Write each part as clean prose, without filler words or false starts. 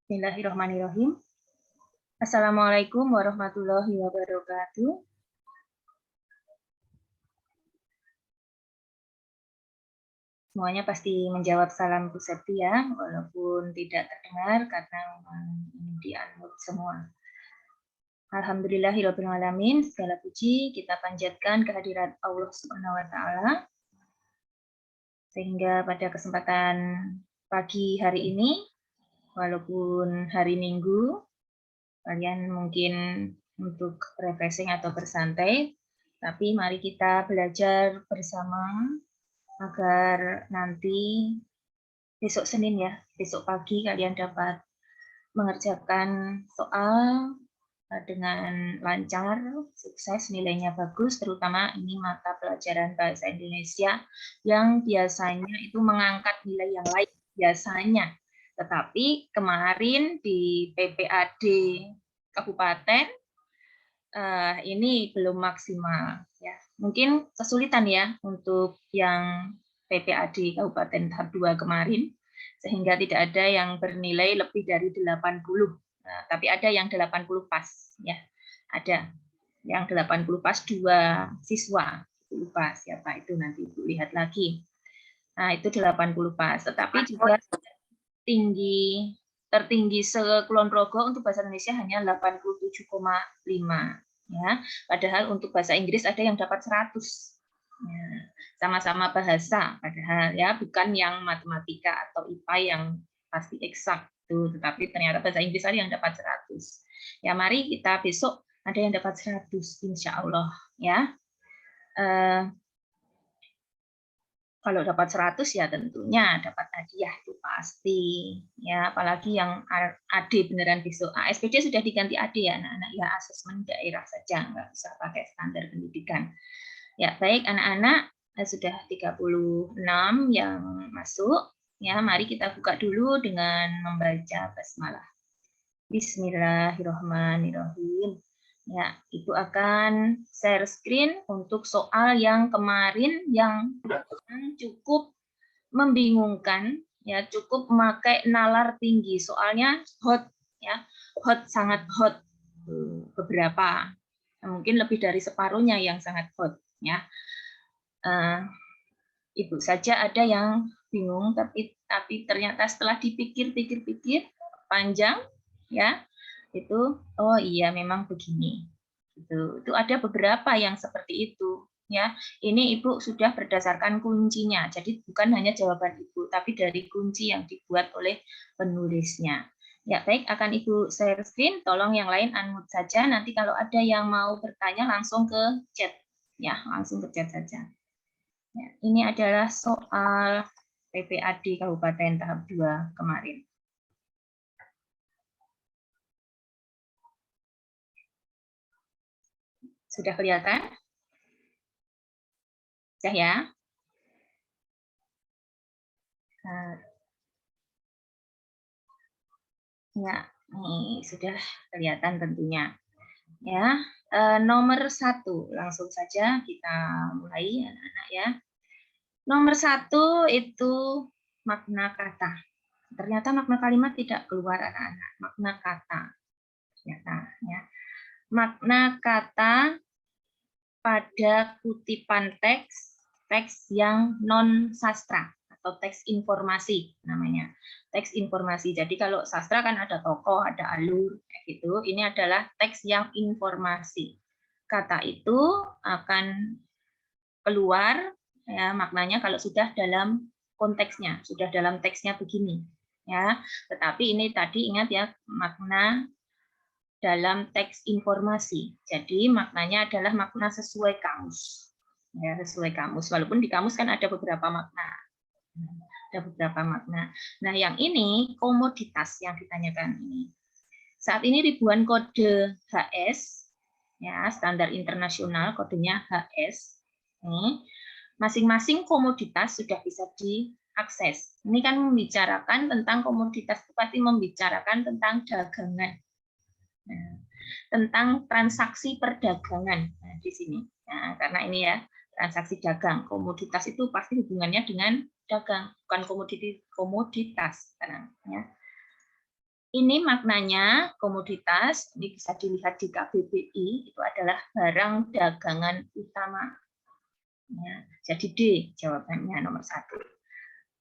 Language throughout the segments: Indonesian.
Bismillahirrahmanirrahim. Assalamualaikum warahmatullahi wabarakatuh. Semuanya pasti menjawab salam Bu Septi ya, walaupun tidak terdengar karena ini di-unmute semua. Alhamdulillahirabbil alamin, segala puji kita panjatkan kehadirat Allah Subhanahu wa taala. Sehingga pada kesempatan pagi hari ini, walaupun hari Minggu, kalian mungkin untuk refreshing atau bersantai, tapi mari kita belajar bersama agar nanti besok Senin ya, besok pagi kalian dapat mengerjakan soal dengan lancar, sukses, nilainya bagus, terutama ini mata pelajaran Bahasa Indonesia yang biasanya itu mengangkat nilai yang lain biasanya. Tetapi kemarin di PPAD Kabupaten ini belum maksimal ya. Mungkin kesulitan ya untuk yang PPAD Kabupaten tahap 2 kemarin, sehingga tidak ada yang bernilai lebih dari 80. Nah, tapi ada yang 80 pas ya. Ada yang 80 pas 2 siswa. Lupa siapa itu, nanti Ibu lihat lagi. Nah, itu 80 pas, tetapi juga tertinggi se-Kulon Progo untuk bahasa Indonesia hanya 87,5 ya. Padahal untuk bahasa Inggris ada yang dapat 100. Ya, sama-sama bahasa padahal ya, bukan yang matematika atau IPA yang pasti eksak tuh, tetapi ternyata bahasa Inggris ada yang dapat 100. Ya, mari kita besok ada yang dapat 100 insya Allah ya. Kalau dapat 100 ya tentunya dapat hadiah itu pasti ya, apalagi yang AD beneran besok. ASPD sudah diganti AD ya anak-anak ya, asesmen daerah saja, nggak bisa pakai standar pendidikan. Ya baik anak-anak, sudah 36 yang masuk ya, mari kita buka dulu dengan membaca basmalah. Bismillahirrahmanirrahim. Ya, itu akan share screen untuk soal yang kemarin yang cukup membingungkan ya, cukup memakai nalar tinggi. Soalnya hot ya, hot, sangat hot. Beberapa mungkin lebih dari separuhnya yang sangat hot ya. Ibu saja ada yang bingung, tapi ternyata setelah dipikir-pikir panjang ya, itu oh iya memang begini. Itu ada beberapa yang seperti itu ya. Ini Ibu sudah berdasarkan kuncinya. Jadi bukan hanya jawaban Ibu, tapi dari kunci yang dibuat oleh penulisnya. Ya, baik, akan Ibu share screen, tolong yang lain unmute saja. Nanti kalau ada yang mau bertanya langsung ke chat ya, langsung ke chat saja. Ya, ini adalah soal PPAD Kabupaten tahap 2 kemarin. Sudah kelihatan? Sudah ya? Ya, ini sudah kelihatan tentunya. Ya, nomor 1 langsung saja kita mulai anak-anak ya. Nomor 1 itu makna kata. Ternyata makna kalimat tidak keluar anak-anak. Makna kata. Ternyata ya. Makna kata pada kutipan teks yang non sastra atau teks informasi namanya. Teks informasi. Jadi kalau sastra kan ada tokoh, ada alur kayak gitu. Ini adalah teks yang informasi. Kata itu akan keluar ya maknanya kalau sudah dalam konteksnya, sudah dalam teksnya begini ya. Tetapi ini tadi ingat ya, makna dalam teks informasi. Jadi maknanya adalah makna sesuai kamus. Ya, sesuai kamus. Walaupun di kamus kan ada beberapa makna. Ada beberapa makna. Nah, yang ini komoditas yang ditanyakan ini. Saat ini ribuan kode HS, ya standar internasional kodenya HS. Masing-masing komoditas sudah bisa diakses. Ini kan membicarakan tentang komoditas, itu pasti membicarakan tentang dagangan. Nah, tentang transaksi perdagangan di sini. Nah, karena ini ya transaksi dagang, komoditas itu pasti hubungannya dengan dagang, bukan komoditas. Ya. Ini maknanya komoditas, ini bisa dilihat di KBBI, itu adalah barang dagangan utama. Ya, jadi D jawabannya nomor 1.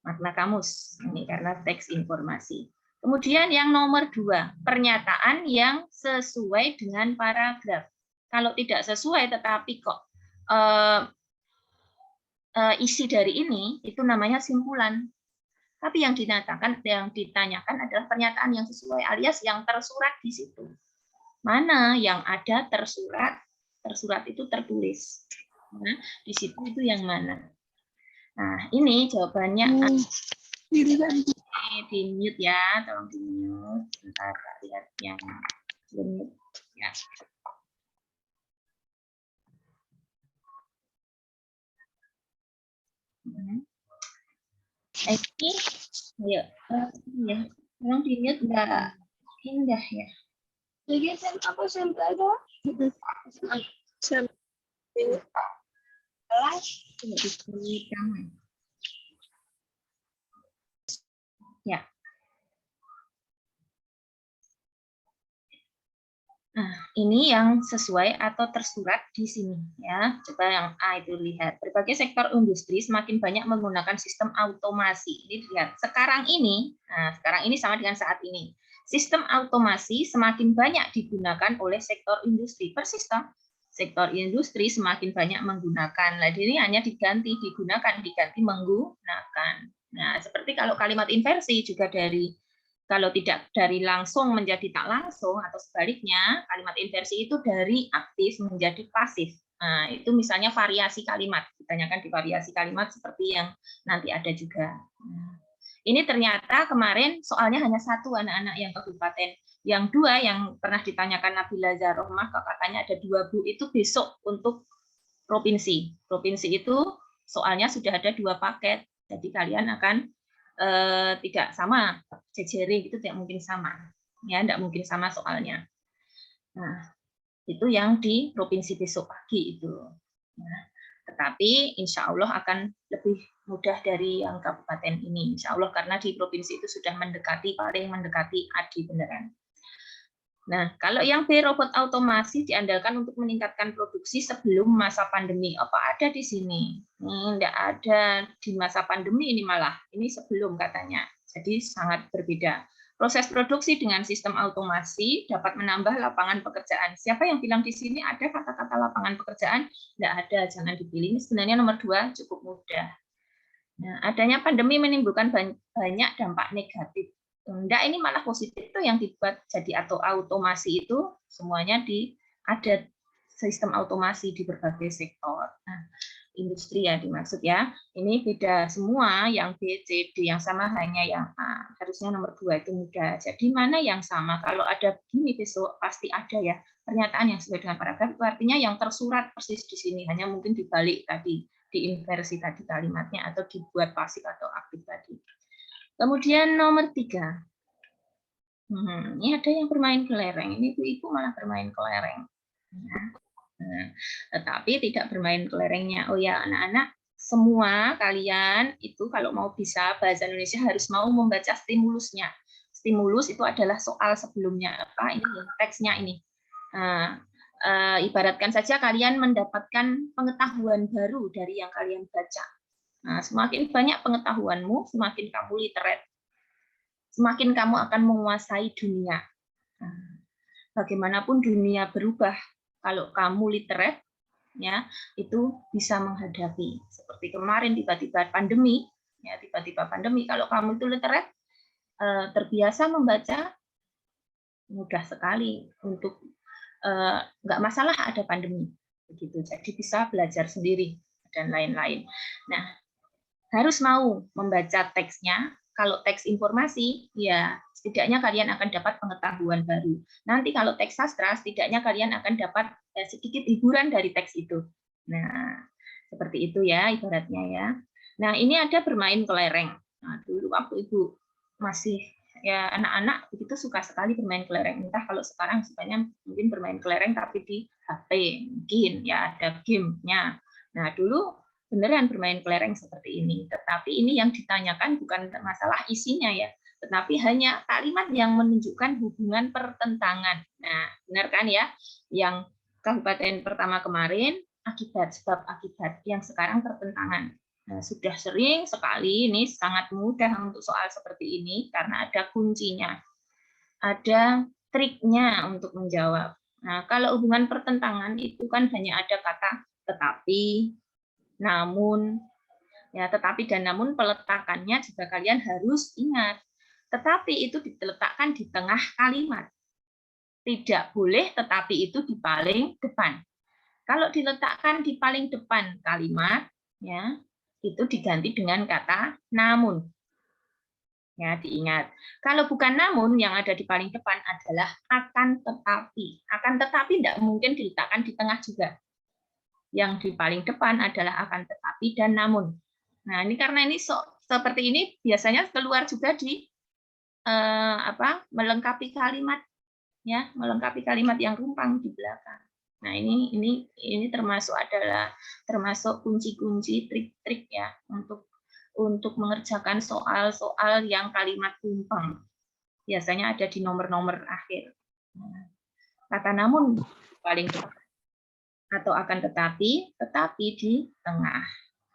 Makna kamus, ini karena teks informasi. Kemudian yang nomor 2, pernyataan yang sesuai dengan paragraf. Kalau tidak sesuai tetapi kok isi dari ini, itu namanya simpulan. Tapi yang ditanyakan adalah pernyataan yang sesuai alias yang tersurat di situ. Mana yang ada tersurat? Tersurat itu tertulis. Nah, di situ itu yang mana? Nah, ini jawabannya di mute ya, tolong di mute. Sebentar, lihat yang di mute ya. Ini, ayo, ya, tolong di mute Mbak Indah ya. Jadi apa sampai ada? Sampai ya. Nah, ini yang sesuai atau tersurat di sini ya. Coba yang A itu lihat. Berbagai sektor industri semakin banyak menggunakan sistem automasi. Ini lihat. Sekarang ini sama dengan saat ini. Sistem automasi semakin banyak digunakan oleh sektor industri. Persis toh. Sektor industri semakin banyak menggunakan. Nah, ini hanya diganti menggunakan. Nah, seperti kalau kalimat inversi juga kalau tidak dari langsung menjadi tak langsung atau sebaliknya, kalimat inversi itu dari aktif menjadi pasif. Nah, itu misalnya variasi kalimat. Ditanyakan di variasi kalimat seperti yang nanti ada juga. Nah, ini ternyata kemarin soalnya hanya 1 anak-anak yang kabupaten. Yang 2 yang pernah ditanyakan Nabila Zarohmah, katanya ada 2 Bu, itu besok untuk provinsi. Provinsi itu soalnya sudah ada 2 paket. Jadi kalian akan tidak sama, jejering itu tidak mungkin sama, ya tidak mungkin sama soalnya. Nah, itu yang di provinsi besok pagi itu. Nah, tetapi insya Allah akan lebih mudah dari yang kabupaten ini, insya Allah, karena di provinsi itu sudah paling mendekati ADI beneran. Nah, kalau yang B, robot otomasi diandalkan untuk meningkatkan produksi sebelum masa pandemi. Apa ada di sini? Tidak ada di masa pandemi ini malah. Ini sebelum katanya. Jadi sangat berbeda. Proses produksi dengan sistem otomasi dapat menambah lapangan pekerjaan. Siapa yang bilang di sini ada kata-kata lapangan pekerjaan? Tidak ada, jangan dipilih. Ini sebenarnya nomor 2 cukup mudah. Nah, adanya pandemi menimbulkan banyak dampak negatif. Enggak, ini malah positif tuh yang dibuat jadi atau otomasi itu semuanya ada sistem otomasi di berbagai sektor. Nah, industri ya dimaksud ya. Ini beda semua, yang B, C, D yang sama hanya yang A. Harusnya nomor 2 itu mudah. Jadi mana yang sama? Kalau ada begini besok pasti ada ya pernyataan yang sesuai dengan paragraf, itu artinya yang tersurat persis di sini, hanya mungkin dibalik tadi, diinversi tadi kalimatnya atau dibuat pasif atau aktif tadi. Kemudian nomor 3. Ini ada yang bermain kelereng. Ini ibu-ibu malah bermain kelereng. Nah, tetapi tidak bermain kelerengnya. Oh ya, anak-anak, semua kalian itu kalau mau bisa bahasa Indonesia harus mau membaca stimulusnya. Stimulus itu adalah soal sebelumnya apa? Ini teksnya ini. Nah, ibaratkan saja kalian mendapatkan pengetahuan baru dari yang kalian baca. Nah, semakin banyak pengetahuanmu, semakin kamu literate, semakin kamu akan menguasai dunia. Nah, bagaimanapun dunia berubah, kalau kamu literate, ya itu bisa menghadapi. Seperti kemarin tiba-tiba pandemi, ya tiba-tiba pandemi. Kalau kamu itu literate, terbiasa membaca, mudah sekali untuk nggak masalah ada pandemi, begitu. Jadi bisa belajar sendiri dan lain-lain. Nah, harus mau membaca teksnya. Kalau teks informasi, ya setidaknya kalian akan dapat pengetahuan baru. Nanti kalau teks sastra, setidaknya kalian akan dapat sedikit hiburan dari teks itu. Nah, seperti itu ya ibaratnya ya. Nah, ini ada bermain kelereng. Nah, dulu waktu ibu masih ya anak-anak begitu suka sekali bermain kelereng. Entah kalau sekarang sukanya mungkin bermain kelereng tapi di HP mungkin ya ada gamenya. Nah, dulu beneran bermain kelereng seperti ini. Tetapi ini yang ditanyakan bukan masalah isinya ya, tetapi hanya kalimat yang menunjukkan hubungan pertentangan. Nah, benar kan ya? Yang kabupaten pertama kemarin akibat, sebab akibat, yang sekarang pertentangan. Nah, sudah sering sekali, ini sangat mudah untuk soal seperti ini karena ada kuncinya, ada triknya untuk menjawab. Nah, kalau hubungan pertentangan itu kan hanya ada kata tetapi, namun, ya, tetapi dan namun peletakannya juga kalian harus ingat. Tetapi itu diletakkan di tengah kalimat. Tidak boleh tetapi itu di paling depan. Kalau diletakkan di paling depan kalimat, ya, itu diganti dengan kata namun. Ya, diingat. Kalau bukan namun, yang ada di paling depan adalah akan tetapi. Akan tetapi tidak mungkin diletakkan di tengah juga. Yang di paling depan adalah akan tetapi dan namun. Nah, ini karena ini seperti ini biasanya keluar juga di melengkapi kalimat, ya, melengkapi kalimat yang rumpang di belakang. Nah, ini termasuk kunci-kunci, trik-trik ya untuk mengerjakan soal-soal yang kalimat rumpang. Biasanya ada di nomor-nomor akhir. Kata namun paling depan atau akan tetapi di tengah.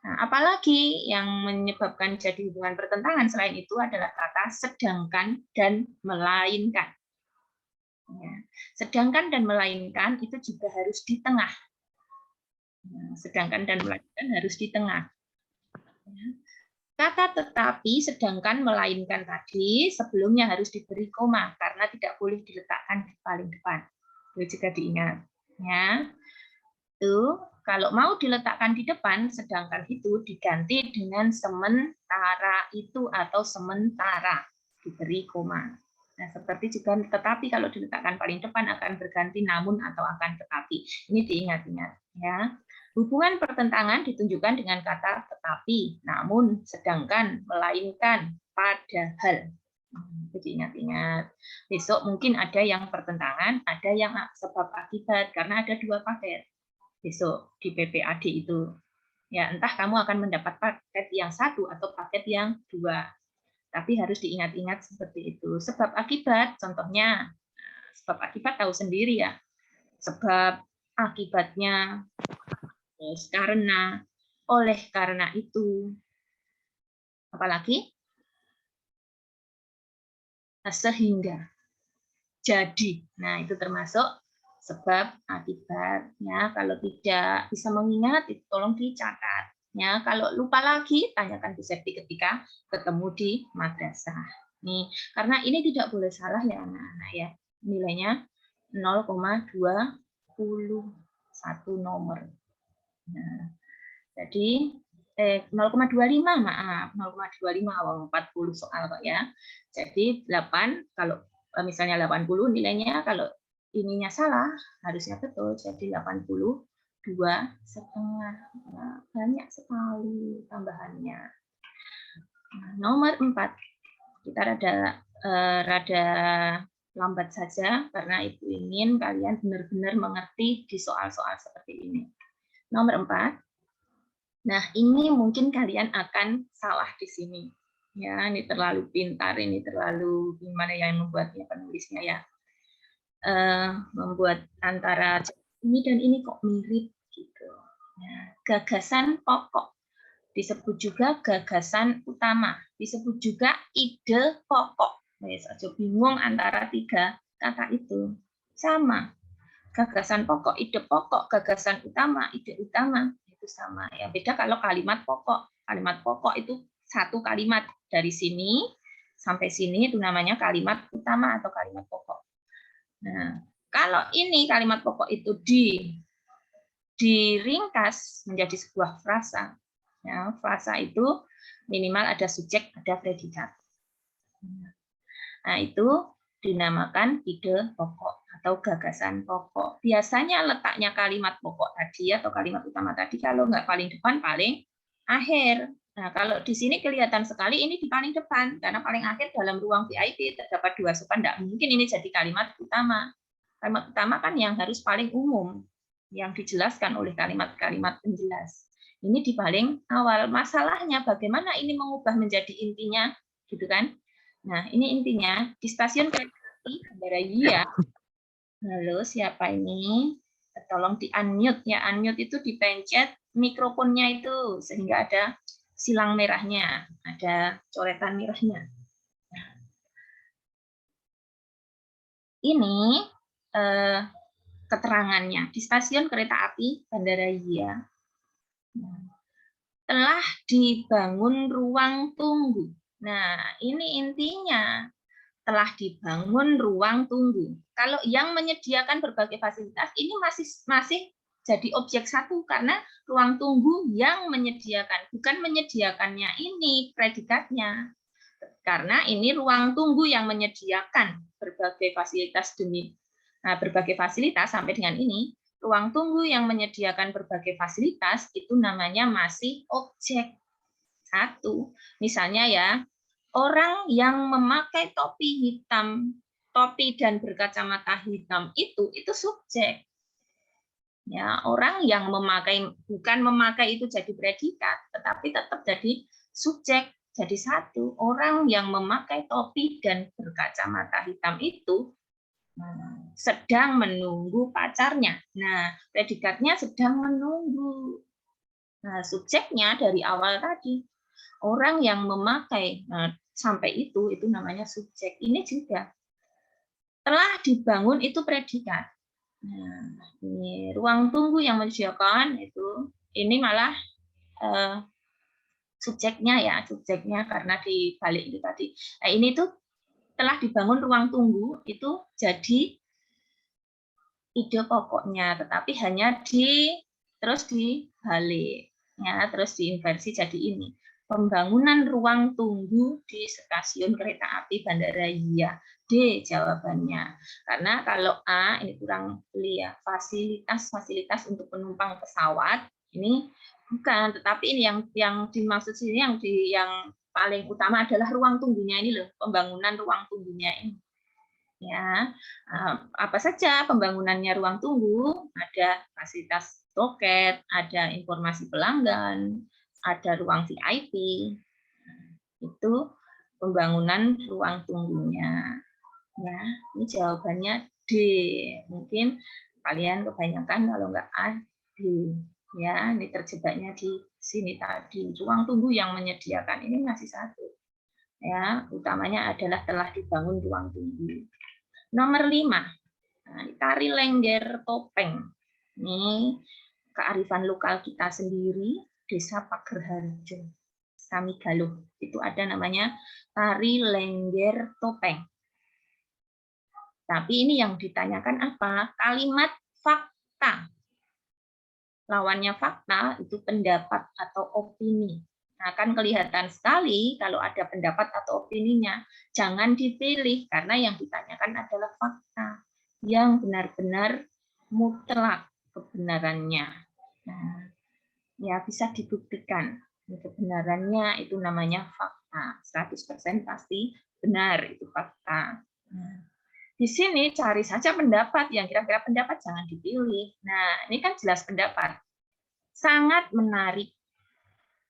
Nah, apalagi yang menyebabkan jadi hubungan pertentangan selain itu adalah kata sedangkan dan melainkan. Ya. Sedangkan dan melainkan itu juga harus di tengah. Nah, sedangkan dan melainkan harus di tengah. Ya. Kata tetapi, sedangkan, melainkan tadi sebelumnya harus diberi koma karena tidak boleh diletakkan di paling depan. Itu juga diingat. Ya. Itu kalau mau diletakkan di depan, sedangkan itu diganti dengan sementara itu atau sementara diberi koma. Nah, seperti juga tetapi kalau diletakkan paling depan akan berganti namun atau akan tetapi. Ini diingat-ingat ya. Hubungan pertentangan ditunjukkan dengan kata tetapi, namun, sedangkan, melainkan, padahal. Jadi ingat-ingat. Besok mungkin ada yang pertentangan, ada yang sebab akibat karena ada 2 paket. Besok di PPAD itu. Ya, entah kamu akan mendapat paket yang 1 atau paket yang 2. Tapi harus diingat-ingat seperti itu. Sebab akibat, contohnya, sebab akibat tahu sendiri ya. Sebab akibatnya, terus karena, oleh karena itu. Apalagi? Sehingga. Jadi. Nah, itu termasuk sebab akibatnya. Kalau tidak bisa mengingat, itu tolong dicatat. Ya, kalau lupa lagi, tanyakan Bu Septi ketika ketemu di madrasah. Nih, karena ini tidak boleh salah ya anak-anak ya. Nilainya 0,21 nomor. Nah, jadi 0,25 maaf, 0,25 awal 40 soal kok ya. Jadi 8 kalau misalnya 80 nilainya, kalau ininya salah harusnya betul jadi 82,5. Nah, banyak sekali tambahannya. Nah, nomor 4 kita rada lambat saja karena Ibu ingin kalian benar-benar mengerti di soal-soal seperti ini. Nomor 4. Nah, ini mungkin kalian akan salah di sini. Ya, ini terlalu pintar, ini terlalu gimana ya yang membuatnya penulisnya ya. Membuat antara ini dan ini kok mirip gitu. Ya, gagasan pokok disebut juga gagasan utama, disebut juga ide pokok. Aja bingung antara 3 kata itu. Sama. Gagasan pokok, ide pokok, gagasan utama, ide utama. Itu sama ya. Beda kalau kalimat pokok. Kalimat pokok itu 1 kalimat dari sini sampai sini itu namanya kalimat utama atau kalimat pokok. Nah, kalau ini kalimat pokok itu diringkas menjadi sebuah frasa. Ya, frasa itu minimal ada subjek, ada predikat. Nah, itu dinamakan ide pokok atau gagasan pokok. Biasanya letaknya kalimat pokok tadi atau kalimat utama tadi kalau nggak paling depan, paling akhir. Nah, kalau di sini kelihatan sekali ini di paling depan, karena paling akhir dalam ruang VIP terdapat 2 sopan, nggak mungkin ini jadi kalimat utama. Kalimat utama kan yang harus paling umum, yang dijelaskan oleh kalimat-kalimat penjelas. Ini di paling awal. Masalahnya bagaimana ini mengubah menjadi intinya, gitu kan? Nah, ini intinya di stasiun kereta api Bandara Iya. Halo, siapa ini? Tolong di-unmute ya. Unmute itu dipencet mikrofonnya itu sehingga ada silang merahnya, ada coretan merahnya. Ini keterangannya di stasiun kereta api Bandara Iya telah dibangun ruang tunggu. Nah, ini intinya telah dibangun ruang tunggu. Kalau yang menyediakan berbagai fasilitas ini masih jadi objek satu karena ruang tunggu yang menyediakan, bukan menyediakannya ini predikatnya. Karena ini ruang tunggu yang menyediakan berbagai fasilitas demi berbagai fasilitas sampai dengan ini ruang tunggu yang menyediakan berbagai fasilitas itu namanya masih objek satu. Misalnya ya, orang yang memakai topi hitam, topi dan berkacamata hitam itu subjek. Ya, orang yang bukan memakai itu jadi predikat, tetapi tetap jadi subjek, jadi satu. Orang yang memakai topi dan berkacamata hitam itu sedang menunggu pacarnya. Nah, predikatnya sedang menunggu. Nah, subjeknya dari awal tadi orang yang memakai sampai itu namanya subjek. Ini juga telah dibangun itu predikat. Nah, ini ruang tunggu yang menyediakan itu ini malah subjeknya ya, subjeknya karena di balik itu tadi. Nah, ini tuh telah dibangun ruang tunggu itu jadi ide pokoknya, tetapi hanya terus dibalik ya, terus diinversi jadi ini. Pembangunan ruang tunggu di stasiun kereta api Bandara Iya. D jawabannya. Karena kalau A ini kurang ya, fasilitas untuk penumpang pesawat ini bukan, tetapi ini yang dimaksud sini yang paling utama adalah ruang tunggunya ini loh, pembangunan ruang tunggunya ini. Ya, apa saja pembangunannya ruang tunggu, ada fasilitas loket, ada informasi pelanggan, ada ruang VIP, itu pembangunan ruang tunggunya. Ya, ini jawabannya D. Mungkin kalian kebanyakan kalau nggak A, D. Ya, ini terjebaknya di sini tadi. Ruang tunggu yang menyediakan ini masih satu. Ya, utamanya adalah telah dibangun ruang tunggu. Nomor 5, tari lengger topeng. Ini kearifan lokal kita sendiri, Desa Pagerharjo, Samigaluh. Itu ada namanya tari lengger topeng. Tapi ini yang ditanyakan apa? Kalimat fakta. Lawannya fakta itu pendapat atau opini. Nah, kan kelihatan sekali kalau ada pendapat atau opininya. Jangan dipilih karena yang ditanyakan adalah fakta yang benar-benar mutlak kebenarannya. Nah, ya bisa dibuktikan kebenarannya itu namanya fakta. 100% pasti benar itu fakta. Nah, di sini cari saja pendapat yang kira-kira pendapat, jangan dipilih. Nah, ini kan jelas pendapat. Sangat menarik.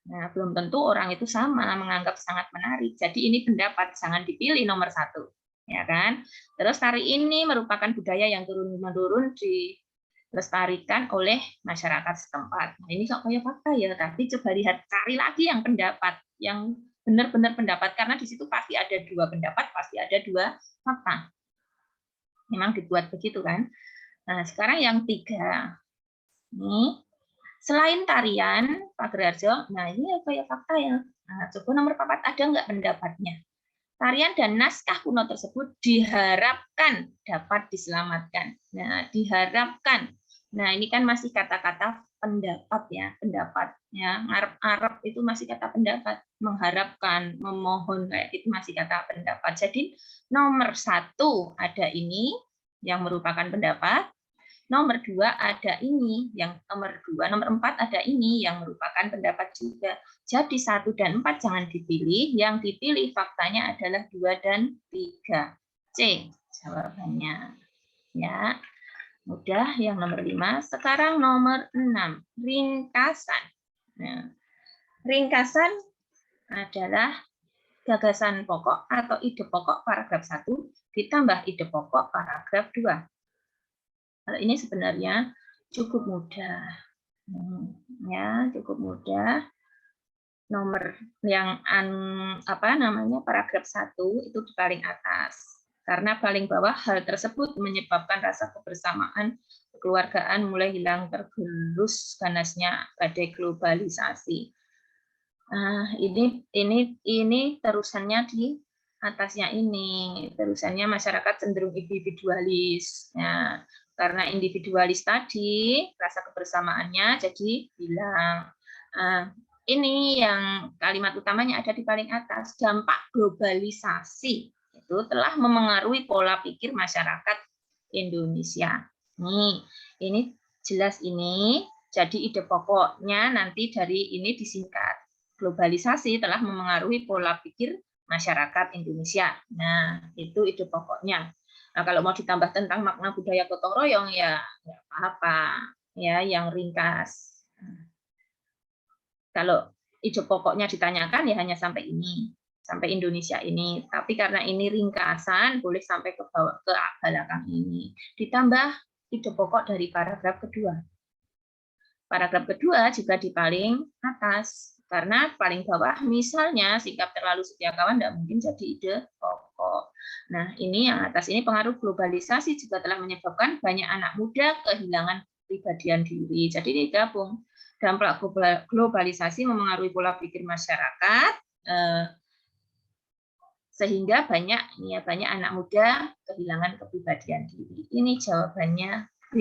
Nah, belum tentu orang itu sama menganggap sangat menarik. Jadi ini pendapat, jangan dipilih nomor 1. Ya kan? Terus tari ini merupakan budaya yang turun-menurun dilestarikan oleh masyarakat setempat. Nah, ini kok kayak fakta ya, tapi coba lihat, cari lagi yang pendapat, yang benar-benar pendapat, karena di situ pasti ada 2 pendapat, pasti ada 2 fakta. Memang dibuat begitu kan. Nah, sekarang yang 3. Nih, selain tarian, Pak Gerarjo, nah ini kayak fakta ya. Nah, coba nomor 4 ada nggak pendapatnya? Tarian dan naskah kuno tersebut diharapkan dapat diselamatkan. Nah, diharapkan. Nah, ini kan masih kata-kata pendapat ya, pendapat. Ya, ngarep-arep itu masih kata pendapat. Mengharapkan, memohon kayak itu masih kata pendapat. Jadi nomor 1 ada ini yang merupakan pendapat. Nomor 2 ada ini, yang nomor 4 ada ini yang merupakan pendapat juga. Jadi 1 dan 4 jangan dipilih, yang dipilih faktanya adalah 2 dan 3. C jawabannya. Ya, mudah yang nomor 5. Sekarang nomor 6, ringkasan. Nah, ringkasan adalah gagasan pokok atau ide pokok paragraf 1 ditambah ide pokok paragraf 2. Kalau ini sebenarnya cukup mudah. Ya, cukup mudah. Nomor yang paragraf 1 itu di paling atas. Karena paling bawah hal tersebut menyebabkan rasa kebersamaan kekeluargaan mulai hilang tergerus ganasnya badai globalisasi. Nah, ini terusannya di atasnya ini. Terusannya masyarakat cenderung individualis. Nah, karena individualis tadi, rasa kebersamaannya jadi hilang. Ini yang kalimat utamanya ada di paling atas. Dampak globalisasi itu telah memengaruhi pola pikir masyarakat Indonesia. Ini jelas ini. Jadi ide pokoknya nanti dari ini disingkat. Globalisasi telah memengaruhi pola pikir masyarakat Indonesia. Nah, itu ide pokoknya. Nah, kalau mau ditambah tentang makna budaya gotong royong ya nggak apa-apa, ya yang ringkas. Kalau ide pokoknya ditanyakan ya hanya sampai ini, sampai Indonesia ini. Tapi karena ini ringkasan, boleh sampai ke bawah ke belakang ini. Ditambah ide pokok dari paragraf kedua. Paragraf kedua juga di paling atas. Karena paling bawah misalnya sikap terlalu setia kawan tidak mungkin jadi ide pokok. Nah, ini yang atas ini pengaruh globalisasi juga telah menyebabkan banyak anak muda kehilangan kepribadian diri. Jadi ini gabung. Dampak globalisasi memengaruhi pola pikir masyarakat sehingga banyak anak muda kehilangan kepribadian diri. Ini jawabannya B.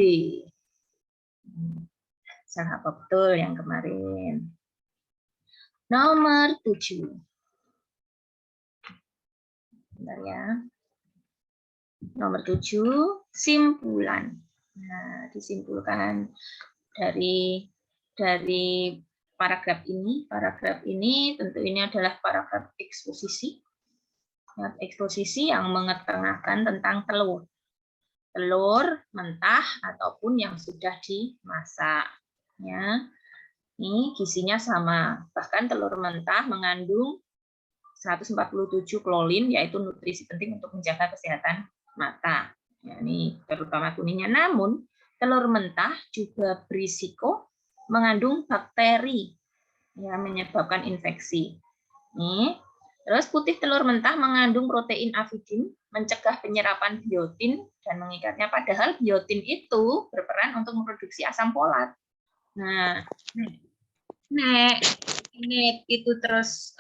Salah apa betul yang kemarin? Nomor 7. Bentar ya. Nomor 7, simpulan. Nah, disimpulkan dari paragraf ini. Paragraf ini tentu ini adalah paragraf eksposisi. Eksposisi yang mengetengahkan tentang telur. Telur mentah ataupun yang sudah dimasak. Ya. Ini gizinya sama. Bahkan telur mentah mengandung 147 klolin, yaitu nutrisi penting untuk menjaga kesehatan mata. Ya, ini terutama kuningnya. Namun, telur mentah juga berisiko mengandung bakteri yang menyebabkan infeksi. Nih. Terus putih telur mentah mengandung protein avidin, mencegah penyerapan biotin dan mengikatnya. Padahal biotin itu berperan untuk memproduksi asam folat. Nah, itu terus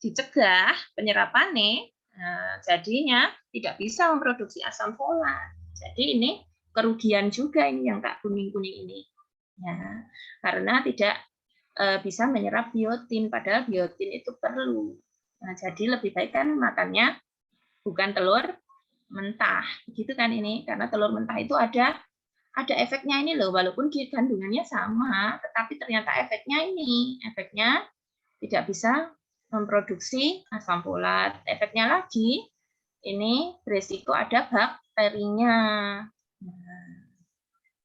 dicegah penyerapannya, nah, jadinya tidak bisa memproduksi asam folat. Jadi ini kerugian juga ini yang tak kuning-kuning ini, ya, karena tidak bisa menyerap biotin, padahal biotin itu perlu. Nah, jadi lebih baik kan makannya bukan telur mentah, begitu kan ini, karena telur mentah itu ada efeknya ini loh, walaupun kandungannya sama, tetapi ternyata efeknya tidak bisa memproduksi asam folat. Efeknya lagi, ini berisiko ada bakterinya. Nah,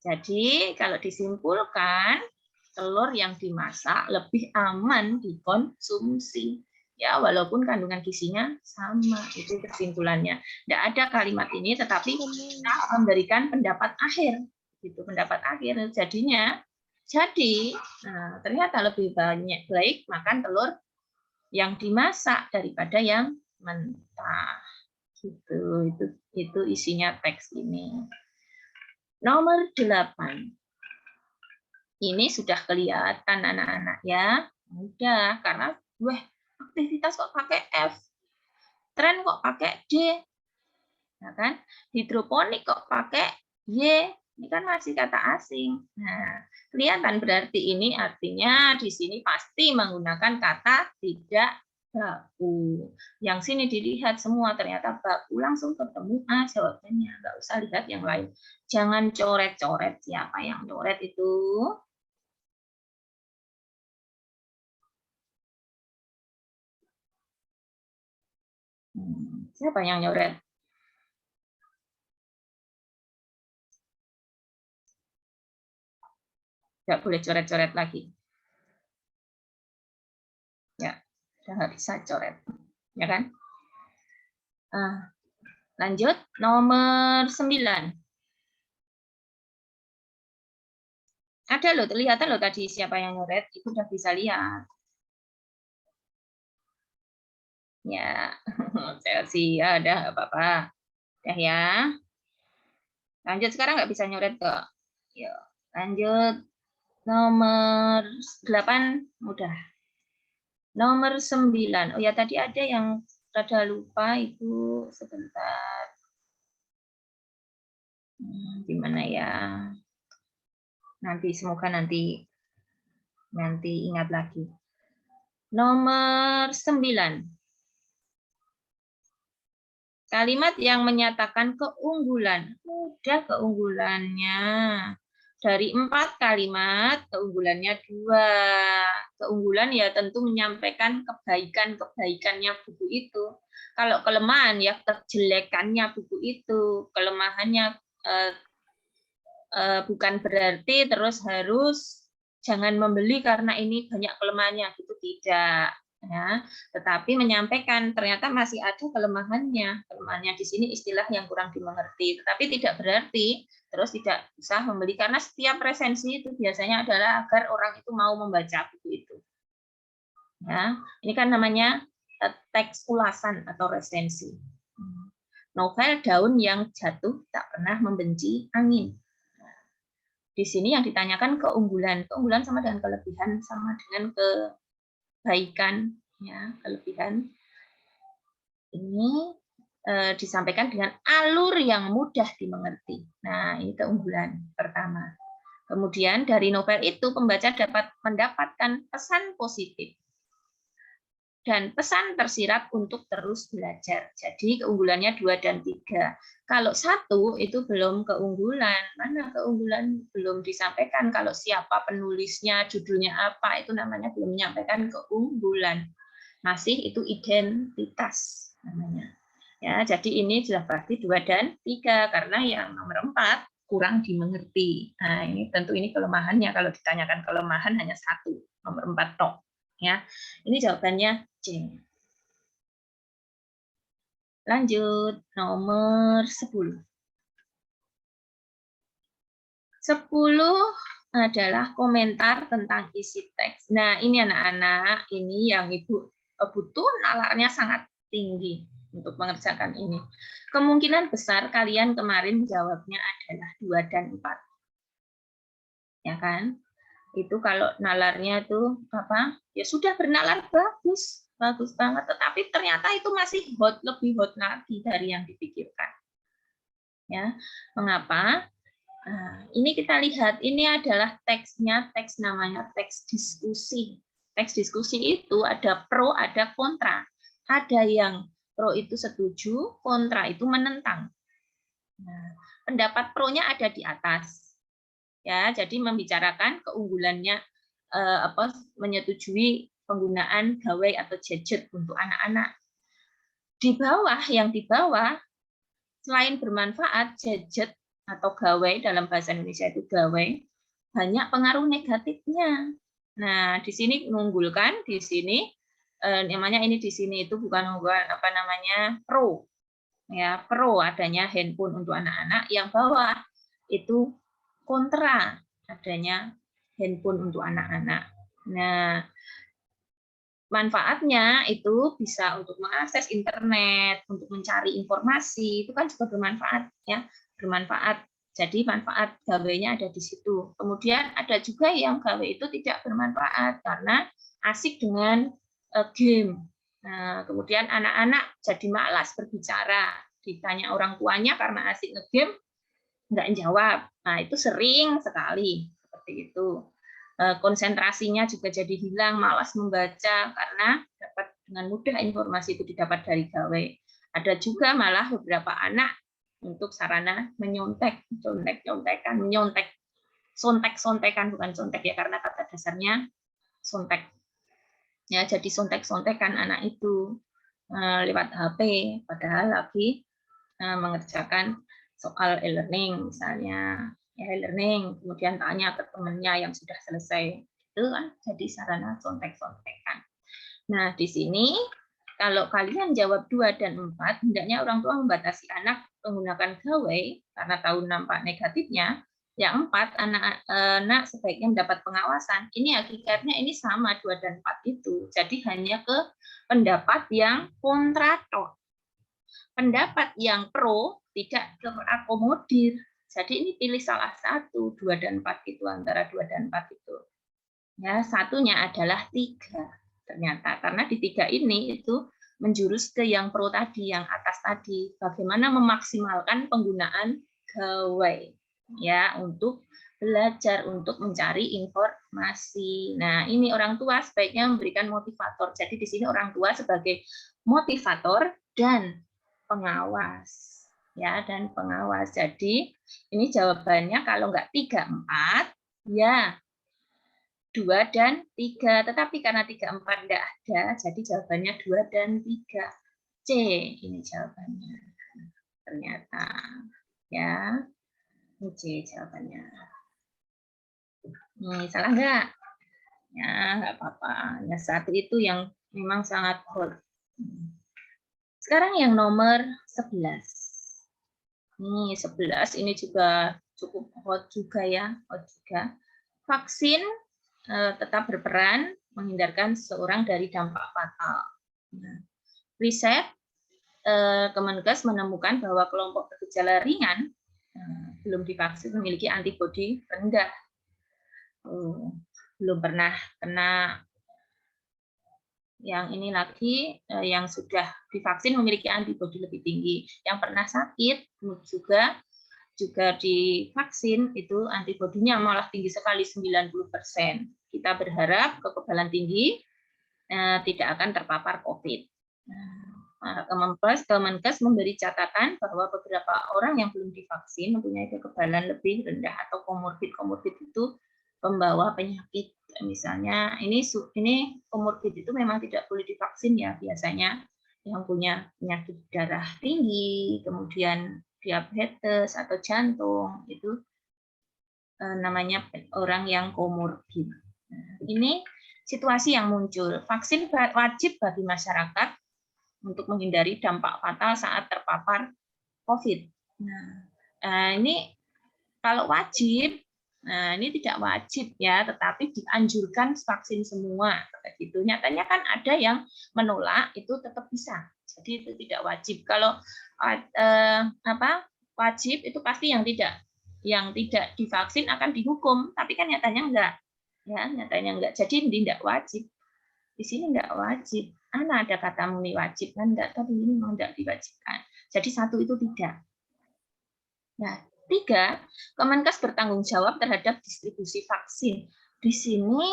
jadi kalau disimpulkan, telur yang dimasak lebih aman dikonsumsi. Ya, walaupun kandungan gizinya sama, itu kesimpulannya. Tidak ada kalimat ini, tetapi kita memberikan pendapat akhir. Itu pendapat akhir. Jadinya, ternyata lebih baik makan telur yang dimasak daripada yang mentah. Gitu. Itu isinya teks ini. Nomor 8. Ini sudah kelihatan anak-anak ya. Mudah karena aktivitas kok pakai F. Tren kok pakai D. Nah, kan? Hidroponik kok pakai Y. Ini kan masih kata asing. Nah, kelihatan berarti ini artinya di sini pasti menggunakan kata tidak baku. Yang sini dilihat semua ternyata baku, langsung ketemu jawabannya. Nggak usah lihat yang lain. Jangan coret-coret. Siapa yang coret itu? Siapa yang nyoret? Nggak boleh coret-coret lagi. Ya, udah nggak bisa coret. ya kan? Lanjut, nomor 9. Ada loh, kelihatan loh tadi siapa yang nyoret, itu udah bisa lihat. Ya, Chelsea, ya udah nggak apa-apa. Udah ya. Lanjut, sekarang nggak bisa nyoret kok. Yuk, lanjut. Nomor 8, udah. Nomor 9. Oh ya, tadi ada yang rada lupa, itu sebentar. Gimana ya? Nanti, semoga nanti ingat lagi. Nomor 9. Kalimat yang menyatakan keunggulan. Udah keunggulannya. Dari 4 kalimat, keunggulannya 2. Keunggulan ya tentu menyampaikan kebaikan-kebaikannya buku itu. Kalau kelemahan ya kejelekannya buku itu. Kelemahannya bukan berarti terus harus jangan membeli karena ini banyak kelemahannya, gitu tidak. Ya, tetapi menyampaikan ternyata masih ada kelemahannya. Kelemahannya di sini istilah yang kurang dimengerti, tetapi tidak berarti terus tidak usah membeli karena setiap resensi itu biasanya adalah agar orang itu mau membaca buku itu. Ya, ini kan namanya teks ulasan atau resensi. Novel Daun yang Jatuh Tak Pernah Membenci Angin. Di sini yang ditanyakan keunggulan. Keunggulan sama dengan kelebihan, sama dengan kebaikan, ya, kelebihan. Ini disampaikan dengan alur yang mudah dimengerti. Nah, ini keunggulan pertama. Kemudian dari novel itu pembaca dapat mendapatkan pesan positif dan pesan tersirat untuk terus belajar. Jadi keunggulannya 2 dan 3. Kalau 1 itu belum keunggulan. Mana keunggulan belum disampaikan. Kalau siapa penulisnya, judulnya apa, itu namanya belum menyampaikan keunggulan. Masih itu identitas namanya. Ya, jadi ini sudah pasti 2 dan 3 karena yang nomor 4 kurang dimengerti. Nah, ini tentu ini kelemahannya. Kalau ditanyakan kelemahan hanya 1, nomor 4 tok. Ya, ini jawabannya C. Lanjut, nomor 10. 10 adalah komentar tentang isi teks. Nah, ini anak-anak, ini yang Ibu butuh nalarnya sangat tinggi untuk mengerjakan ini. Kemungkinan besar kalian kemarin jawabnya adalah 2 dan 4. Ya kan? Itu kalau nalarnya itu apa? Ya sudah bernalar bagus, bagus banget. Tetapi ternyata itu masih hot, lebih hot lagi dari yang dipikirkan. Ya, mengapa? Nah, ini kita lihat, ini adalah teksnya, teks namanya teks diskusi. Teks diskusi itu ada pro, ada kontra. Ada yang pro itu setuju, kontra itu menentang. Nah, pendapat pro-nya ada di atas. Ya, jadi membicarakan keunggulannya menyetujui penggunaan gawai atau gadget untuk anak-anak. Di bawah, yang di bawah, selain bermanfaat, gadget atau gawai, dalam bahasa Indonesia itu gawai, banyak pengaruh negatifnya. Nah, di sini mengunggulkan, di sini namanya ini di sini itu bukan apa namanya pro. Ya, pro adanya handphone untuk anak-anak, yang bawah itu kontra adanya handphone untuk anak-anak. Nah, manfaatnya itu bisa untuk mengakses internet, untuk mencari informasi, itu kan juga bermanfaat ya, bermanfaat. Jadi manfaat gawainya ada di situ. Kemudian ada juga yang gawe itu tidak bermanfaat karena asik dengan game. Nah, kemudian anak-anak jadi malas berbicara, ditanya orang tuanya karena asik ngegame nggak jawab. Nah, itu sering sekali seperti itu. Konsentrasinya juga jadi hilang, malas membaca karena dapat dengan mudah informasi itu didapat dari gawai. Ada juga malah beberapa anak untuk sarana menyontek, contek-contekan, menyontek, sontek-sontekan, bukan contek ya karena kata dasarnya sontek. Ya, jadi sontek-sontekan anak itu lewat HP, padahal lagi mengerjakan soal e-learning misalnya, ya e-learning, kemudian tanya ke temannya yang sudah selesai, itu kan jadi sarana contek-contekan. Nah, di sini kalau kalian jawab 2 dan 4, hendaknya orang tua membatasi anak menggunakan gawai karena tahu dampak negatifnya. Yang 4, anak-anak sebaiknya mendapat pengawasan. Ini hakikatnya ini sama 2 dan 4 itu. Jadi hanya ke pendapat yang kontrator. Pendapat yang pro tidak terakomodir. Jadi ini pilih salah satu, 2 dan 4 itu, antara 2 dan 4 itu. Ya, satunya adalah 3 ternyata, karena di 3 ini itu menjurus ke yang pro tadi, yang atas tadi. Bagaimana memaksimalkan penggunaan gawai ya untuk belajar, untuk mencari informasi. Nah, ini orang tua sebaiknya memberikan motivator. Jadi di sini orang tua sebagai motivator dan pengawas. Ya, dan pengawas. Jadi ini jawabannya kalau enggak 3, 4, ya 2 dan 3. Tetapi karena 3, 4 tidak ada, jadi jawabannya 2 dan 3. C ini jawabannya. Ternyata. Ya, ini C jawabannya. Nih, salah nggak? Ya, nggak apa-apa. Ya, satu itu yang memang sangat hot. Sekarang yang nomor 11. Nih, 11 ini juga cukup hot juga ya. Hot juga. Vaksin tetap berperan menghindarkan seseorang dari dampak fatal. Riset Kemenkes menemukan bahwa kelompok bergejala ringan belum divaksin memiliki antibodi rendah. Belum pernah kena. Yang ini lagi yang sudah divaksin memiliki antibodi lebih tinggi. Yang pernah sakit juga divaksin itu antibodinya malah tinggi sekali 90%. Kita berharap kekebalan tinggi tidak akan terpapar COVID. Kemenkes memberi catatan bahwa beberapa orang yang belum divaksin mempunyai kekebalan lebih rendah atau komorbid itu pembawa penyakit. Misalnya ini komorbid itu memang tidak boleh divaksin ya, biasanya yang punya penyakit darah tinggi, kemudian diabetes atau jantung, itu namanya orang yang komorbid. Ini situasi yang muncul. Vaksin wajib bagi masyarakat untuk menghindari dampak fatal saat terpapar COVID. Nah, ini kalau wajib, nah ini tidak wajib ya, tetapi dianjurkan vaksin semua. Gitu. Nyatanya kan ada yang menolak, itu tetap bisa. Jadi itu tidak wajib. Kalau wajib itu pasti yang tidak divaksin akan dihukum, tapi kan nyatanya enggak. Ya, nyatanya enggak. Jadi tidak wajib. Di sini enggak wajib. Ada kata muni wajib kan enggak, tapi ini memang enggak diwajibkan. Jadi satu itu tidak. Nah, 3, Kemenkes bertanggung jawab terhadap distribusi vaksin. Di sini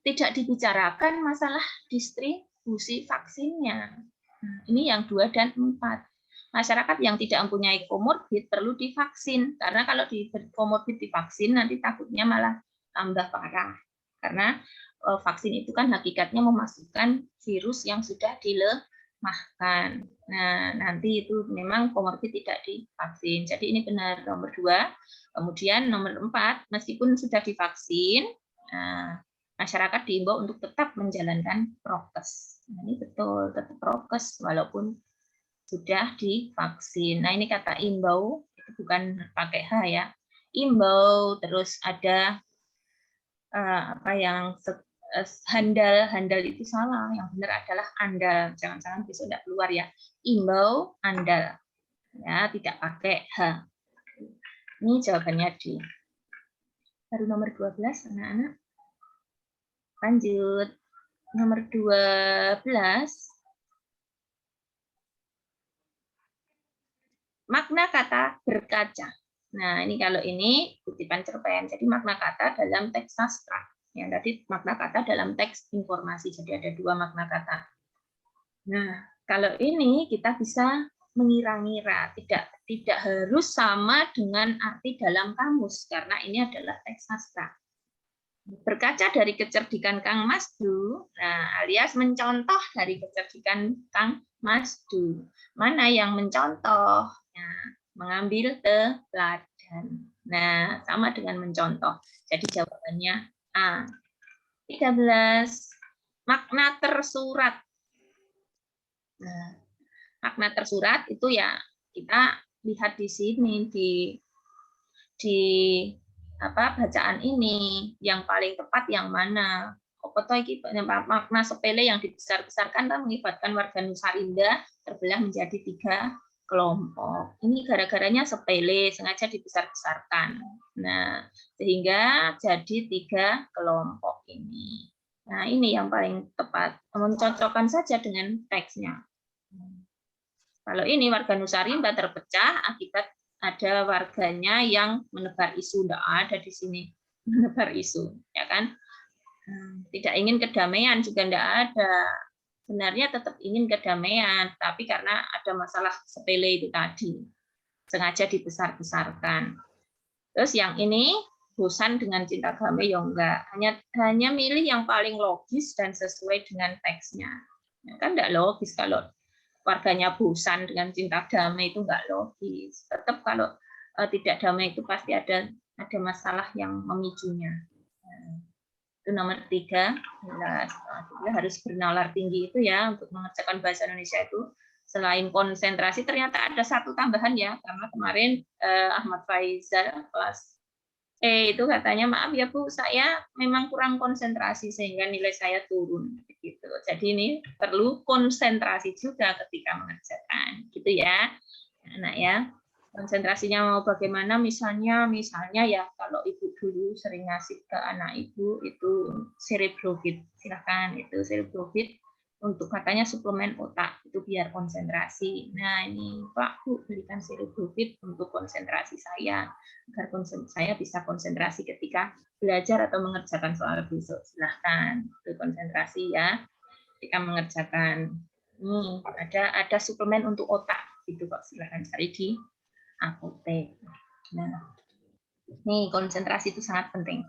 tidak dibicarakan masalah distribusi vaksinnya. Ini yang 2 dan 4. Masyarakat yang tidak mempunyai komorbid perlu divaksin, karena kalau komorbid divaksin nanti takutnya malah tambah parah. Karena vaksin itu kan hakikatnya memasukkan virus yang sudah dilemahkan. Nah, nanti itu memang komorbid tidak divaksin. Jadi ini benar nomor 2. Kemudian nomor 4, meskipun sudah divaksin, masyarakat diimbau untuk tetap menjalankan prokes. Nah, ini betul, tetap prokes walaupun sudah divaksin. Nah, ini kata imbau, itu bukan pakai H ya. Imbau, terus ada yang handal itu salah, yang benar adalah andal. Jangan-jangan besok tidak keluar ya. Imbau, andal. Ya, tidak pakai H. Ini jawabannya D. Baru nomor 12, anak-anak. Lanjut. Nomor 12. Makna kata berkaca. Nah, ini kalau ini kutipan cerpen. Jadi makna kata dalam teks sastra. Yang tadi makna kata dalam teks informasi. Jadi ada 2 makna kata. Nah, kalau ini kita bisa mengira-ngira, tidak harus sama dengan arti dalam kamus karena ini adalah teks sastra. Berkaca dari kecerdikan Kang Masdu, nah alias mencontoh dari kecerdikan Kang Masdu. Mana yang mencontoh? Nah, mengambil teladan. Nah, sama dengan mencontoh. Jadi jawabannya A. 13. makna tersurat. Nah, makna tersurat itu ya kita lihat di sini di bacaan ini yang paling tepat yang mana. Apa toh iki makna sepele yang dibesar-besarkan dan mengibatkan warga Nusarinda terbelah menjadi 3 kelompok. Ini gara-garanya sepele, sengaja dibesar-besarkan. Nah, sehingga jadi 3 kelompok ini. Nah, ini yang paling tepat. Mencocokkan saja dengan teksnya. Kalau ini warga Nusarinda terpecah akibat ada warganya yang menebar isu. Tidak ada di sini menebar isu, ya kan? Tidak ingin kedamaian juga tidak ada. Sebenarnya tetap ingin kedamaian, tapi karena ada masalah sepele itu tadi, sengaja dibesar-besarkan. Terus yang ini bosan dengan cinta damai ya enggak, hanya milih yang paling logis dan sesuai dengan teksnya. Ya, kan enggak logis kalau warganya bosan dengan cinta damai, itu enggak logis. Tetap kalau tidak damai itu pasti ada masalah yang memicunya. Itu nomor 13. Kita harus bernalar tinggi itu ya untuk mengerjakan bahasa Indonesia itu. Selain konsentrasi ternyata ada satu tambahan ya, karena kemarin Ahmad Faizal kelas itu katanya, maaf ya Bu, saya memang kurang konsentrasi sehingga nilai saya turun gitu. Jadi ini perlu konsentrasi juga ketika mengerjakan gitu ya anak ya. Konsentrasinya mau bagaimana, misalnya ya kalau ibu dulu sering ngasih ke anak ibu itu cerebrofit, silahkan itu cerebrofit untuk katanya suplemen otak itu biar konsentrasi. Nah ini Pak Bu berikan cerebrofit untuk konsentrasi saya agar saya bisa konsentrasi ketika belajar atau mengerjakan soal besok. Silahkan itu konsentrasi ya ketika mengerjakan. Ada suplemen untuk otak itu Pak, silahkan cari di apotek. Nah, nih konsentrasi itu sangat penting.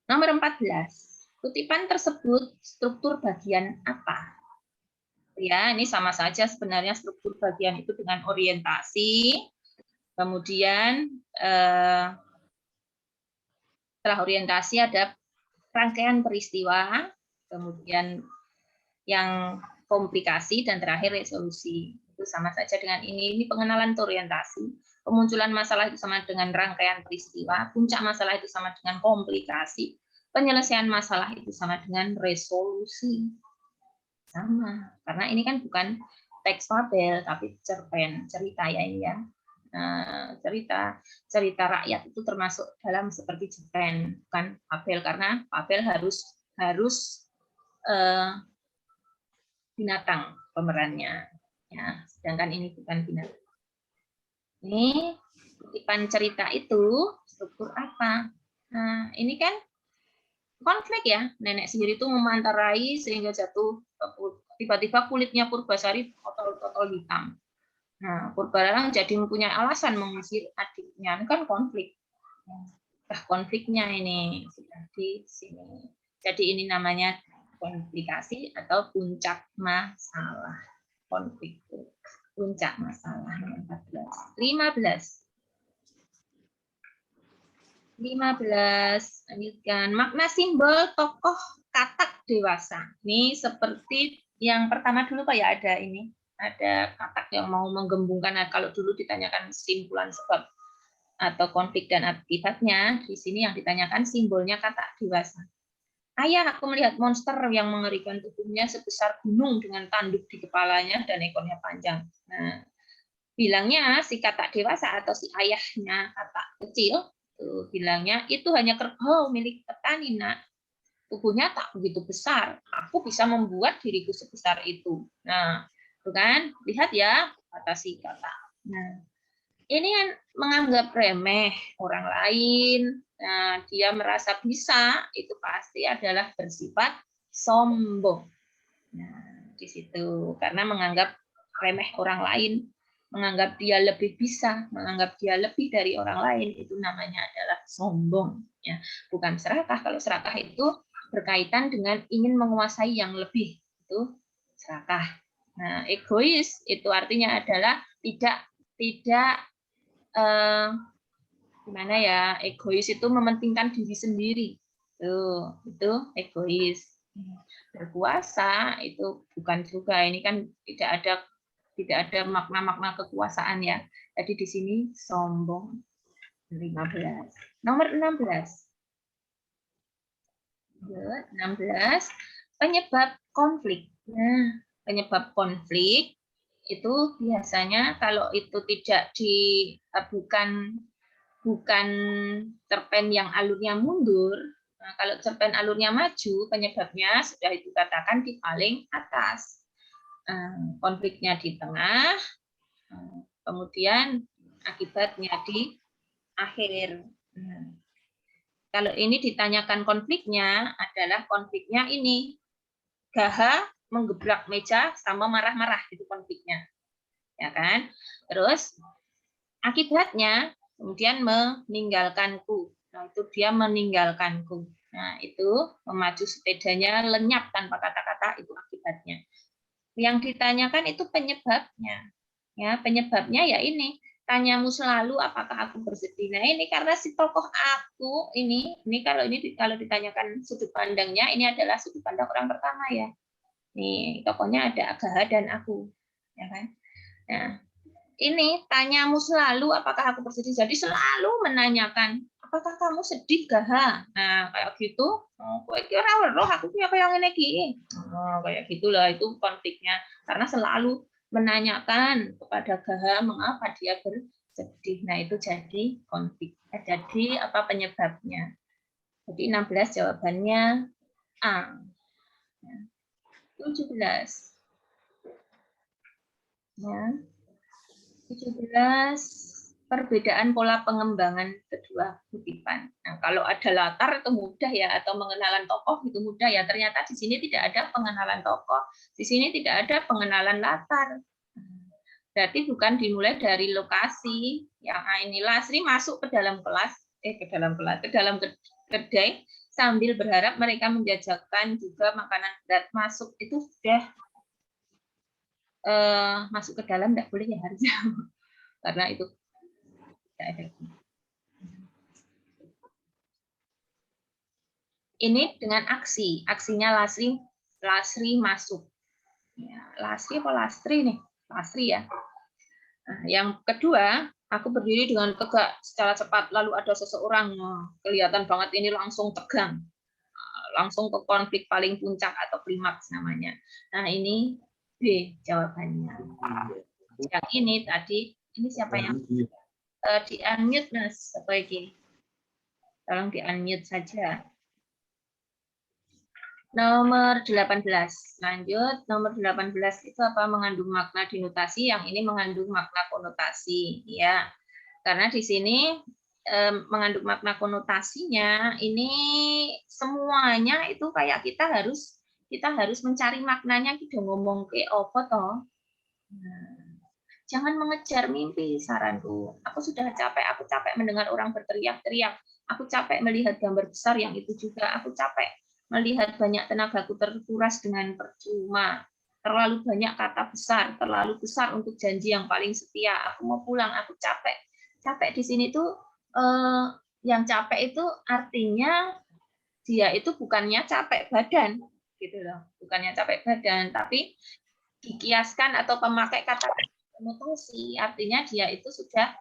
Nomor 14. Kutipan tersebut struktur bagian apa? Ya, ini sama saja sebenarnya struktur bagian itu dengan orientasi. Kemudian setelah orientasi ada rangkaian peristiwa, kemudian yang komplikasi, dan terakhir resolusi. Itu sama saja dengan ini pengenalan orientasi. Pemunculan masalah itu sama dengan rangkaian peristiwa, puncak masalah itu sama dengan komplikasi, penyelesaian masalah itu sama dengan resolusi. Sama, karena ini kan bukan teks fabel, tapi cerpen, cerita ya ini ya. Cerita rakyat itu termasuk dalam seperti cerpen, bukan fabel, karena fabel harus binatang pemerannya, ya. Sedangkan ini bukan binatang. Ini kutipan cerita itu struktur apa? Nah, ini kan konflik ya. Nenek sihir itu memantarai sehingga jatuh tiba-tiba kulitnya Purbasari total hitam. Nah, Purbalarang jadi mempunyai alasan mengusir adiknya. Ini kan konflik. Nah, konfliknya ini sudah di sini. Jadi ini namanya komplikasi atau puncak masalah. Konflik itu puncak masalah. 15. Lanjutkan. Makna simbol tokoh katak dewasa. Ini seperti yang pertama dulu kayak ada ini. Ada katak yang mau menggembungkan. Nah, kalau dulu ditanyakan kesimpulan sebab atau konflik dan akibatnya, di sini yang ditanyakan simbolnya katak dewasa. Ayah, aku melihat monster yang mengerikan, tubuhnya sebesar gunung dengan tanduk di kepalanya dan ekornya panjang. Nah, bilangnya si katak dewasa atau si ayahnya katak kecil, bilangnya itu hanya kerbau milik petani, Nak. Tubuhnya tak begitu besar. Aku bisa membuat diriku sebesar itu. Nah, itu kan, lihat ya kata si katak. Nah, ini kan menganggap remeh orang lain. Nah, dia merasa bisa, itu pasti adalah bersifat sombong. Nah, di situ karena menganggap remeh orang lain, menganggap dia lebih bisa, menganggap dia lebih dari orang lain, itu namanya adalah sombong. Ya, bukan serakah. Kalau serakah itu berkaitan dengan ingin menguasai yang lebih, itu serakah. Nah, egois itu artinya adalah tidak gimana ya, egois itu mementingkan diri sendiri. Itu egois. Berkuasa itu bukan juga, ini kan tidak ada makna-makna kekuasaan ya. Jadi di sini sombong. 15. Nomor 16. 16, penyebab konflik. Nah, penyebab konflik itu biasanya kalau itu tidak bukan cerpen yang alurnya mundur. Nah, kalau cerpen alurnya maju, penyebabnya sudah itu katakan di paling atas. Konfliknya di tengah, kemudian akibatnya di akhir. Kalau ini ditanyakan konfliknya, adalah konfliknya ini. Gaha menggebrak meja sama marah-marah, itu konfliknya. Ya kan? Terus akibatnya kemudian meninggalkanku. Nah, itu dia meninggalkanku. Nah, itu memacu sepedanya lenyap tanpa kata-kata, itu akibatnya. Yang ditanyakan itu penyebabnya. Ya, penyebabnya ya ini. Tanyamu selalu apakah aku bersedih. Nah, ini karena si tokoh aku ini kalau ditanyakan sudut pandangnya, ini adalah sudut pandang orang pertama ya. Nih, tokohnya ada Agaha dan aku. Ya kan? Nah, ini tanyamu selalu apakah aku bersedih. Jadi selalu menanyakan, apakah kamu sedih, Gaha? Nah, kayak gitu. Kowe kira weruh aku ki apa yang ngene iki. Kayak gitulah itu konfliknya. Karena selalu menanyakan kepada Gaha mengapa dia bersedih. Nah, itu jadi konflik. Jadi apa penyebabnya? Jadi 16 jawabannya A. 17. Ya. 17 perbedaan pola pengembangan kedua kutipan. Nah, kalau ada latar itu mudah ya, atau mengenalan tokoh itu mudah ya. Ternyata di sini tidak ada pengenalan tokoh, di sini tidak ada pengenalan latar. Berarti bukan dimulai dari lokasi yang ini. Lasri masuk ke dalam kedai sambil berharap mereka menjajakan juga makanan berat. Masuk itu sudah masuk ke dalam tidak boleh ya harusnya, karena itu ini dengan aksinya Lasri masuk. Ya, Lasri apa Lastri nih? Lasri ya. Nah, yang kedua, aku berdiri dengan tegak secara cepat, lalu ada seseorang, kelihatan banget ini langsung tegang, langsung ke konflik paling puncak atau klimaks namanya. Nah, ini B jawabannya. Yang ini tadi, ini siapa yang di unmute Mas? Apa ini? Tolong di unmute saja. Nomor 18. Lanjut, nomor 18 itu apa? Mengandung makna denotasi, yang ini mengandung makna konotasi, ya. Karena di sini mengandung makna konotasinya, ini semuanya itu kayak kita harus mencari maknanya, kita ngomong ke apa toh. Jangan mengejar mimpi, saranku. Aku sudah capek, aku capek mendengar orang berteriak-teriak. Aku capek melihat gambar besar yang itu juga. Aku capek melihat banyak tenagaku terkuras dengan percuma. Terlalu banyak kata besar, terlalu besar untuk janji yang paling setia. Aku mau pulang, aku capek. Capek di sini tuh yang capek itu artinya dia itu bukannya capek badan, gitu loh. Bukannya capek badan, tapi dikiaskan atau pemakai kata konotasi, artinya dia itu sudah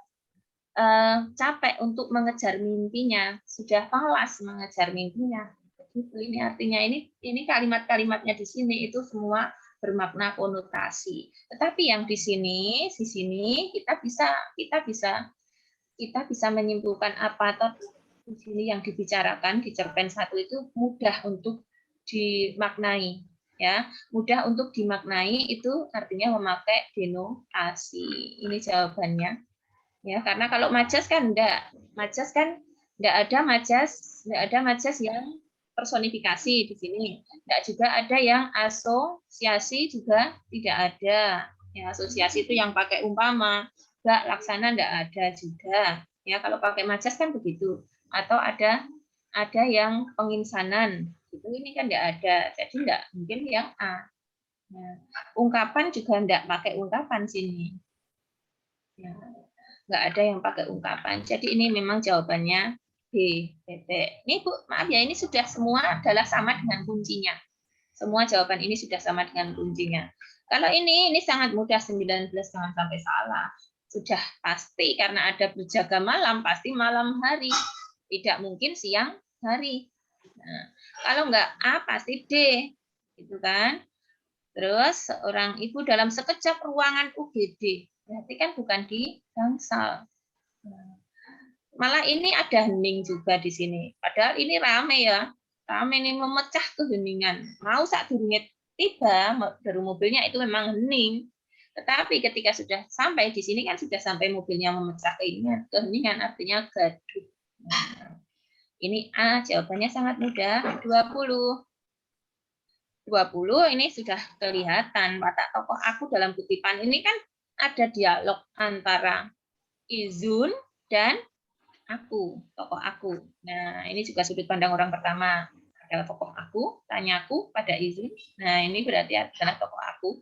capek untuk mengejar mimpinya, sudah malas mengejar mimpinya. Ini artinya ini kalimat-kalimatnya di sini itu semua bermakna konotasi. Tetapi yang di sini kita bisa menyimpulkan apa atau di sini yang dibicarakan di cerpen 1 itu mudah untuk dimaknai, ya, mudah untuk dimaknai itu artinya memakai denotasi. Ini jawabannya, ya, karena kalau majas kan enggak ada majas yang personifikasi di sini, enggak juga ada yang asosiasi, juga tidak ada, ya, asosiasi itu yang pakai umpama, enggak, laksana enggak ada juga, ya, kalau pakai majas kan begitu, atau ada yang penginsanan itu, ini kan enggak ada, jadi enggak mungkin yang A. Nah, ungkapan juga enggak pakai ungkapan sini, ya, enggak ada yang pakai ungkapan, jadi ini memang jawabannya B. Ini Bu, maaf ya, ini sudah semua adalah sama dengan kuncinya. Semua jawaban ini sudah sama dengan kuncinya. Kalau ini sangat mudah, 19, jangan sampai salah. Sudah pasti karena ada berjaga malam, pasti malam hari. Tidak mungkin siang hari. Nah, kalau enggak A, pasti D. Gitu kan? Terus seorang ibu dalam sekejap ruangan UGD. Berarti kan bukan di bangsal. Malah ini ada hening juga di sini. Padahal ini rame ya. Rame ini memecah keheningan. Mau saat durungnya tiba baru mobilnya itu memang hening. Tetapi ketika sudah sampai di sini kan sudah sampai mobilnya memecah keheningan. Keheningan artinya gaduh. Nah, ini A, jawabannya sangat mudah. 20 ini sudah kelihatan watak tokoh aku dalam kutipan ini kan ada dialog antara Izun dan aku, tokoh aku. Nah, ini juga sudut pandang orang pertama. Adalah tokoh aku, tanyaku pada Izun. Nah, ini berarti adalah tokoh aku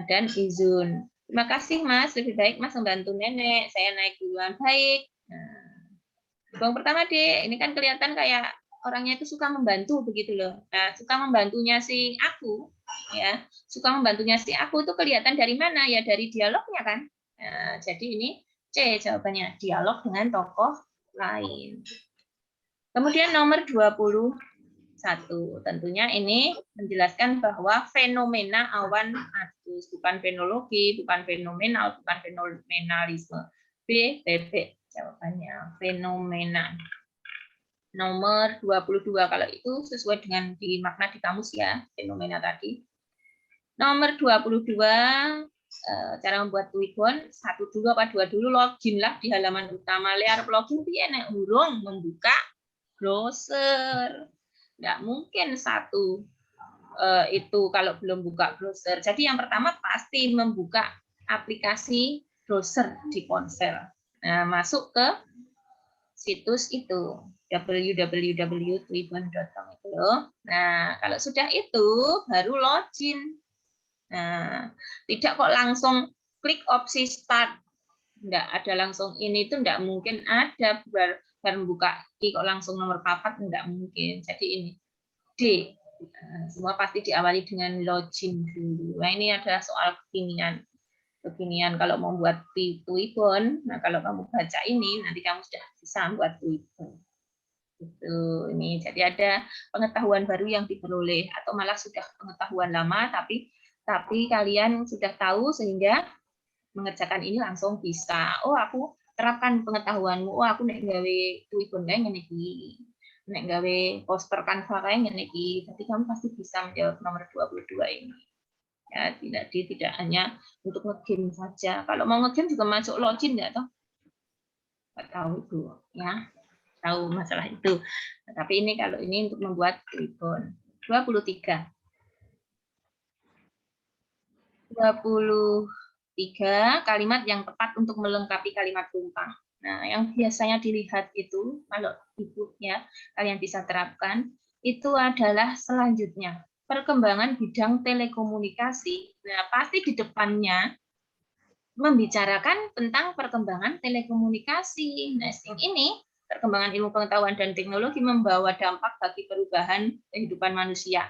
dan Izun. Terima kasih, Mas. Lebih baik Mas membantu nenek. Saya naik duluan. Baik. Nah, yang pertama, Dek. Ini kan kelihatan kayak orangnya itu suka membantu begitu loh. Nah, suka membantunya si aku, ya. Suka membantunya si aku itu kelihatan dari mana? Ya dari dialognya kan. Nah, jadi ini C jawabannya, dialog dengan tokoh lain. Kemudian nomor 21. Tentunya ini menjelaskan bahwa fenomena awan adus, bukan fenologi, bukan fenomenal, bukan fenomenalisme. B, bebek jawabannya, fenomena. Nomor 22, kalau itu sesuai dengan di makna di kamus ya, fenomena tadi. Nomor 22, cara membuat Twigon, 1 dulu apa 2 dulu, login lah di halaman utama. Liar login piye nek urung membuka browser. Nggak mungkin satu itu kalau belum buka browser. Jadi yang pertama pasti membuka aplikasi browser di ponsel. Nah, masuk ke situs itu www.twigon.com itu loh. Nah, kalau sudah itu baru login. Nah, tidak kok langsung klik opsi start. Enggak ada langsung ini itu enggak mungkin ada baru buka kok langsung nomor papat enggak mungkin. Jadi ini D. Semua pasti diawali dengan login dulu. Nah, ini adalah soal kekinian. Kekinian kalau mau buat Twigon, nah kalau kamu baca ini nanti kamu sudah bisa buat Twigon. Itu ini jadi ada pengetahuan baru yang diperoleh atau malah sudah pengetahuan lama tapi kalian sudah tahu sehingga mengerjakan ini langsung bisa. Oh, aku terapkan pengetahuanmu. Oh, aku nek gawe Twigon kae ngene iki. Nek gawe poster Canva kae ngene iki. Jadi kamu pasti bisa menjawab nomor 22 ini. Ya, tidak hanya untuk nge-game saja. Kalau mau nge-game juga masuk login enggak toh? Enggak tahu itu, ya. Tahu masalah itu. Nah, tapi ini kalau ini untuk membuat Twigon. 23 kalimat yang tepat untuk melengkapi kalimat tumpang. Nah, yang biasanya dilihat itu, kalau ibu ya, kalian bisa terapkan, itu adalah selanjutnya. Perkembangan bidang telekomunikasi. Nah, pasti di depannya membicarakan tentang perkembangan telekomunikasi. Nah, ini perkembangan ilmu pengetahuan dan teknologi membawa dampak bagi perubahan kehidupan manusia.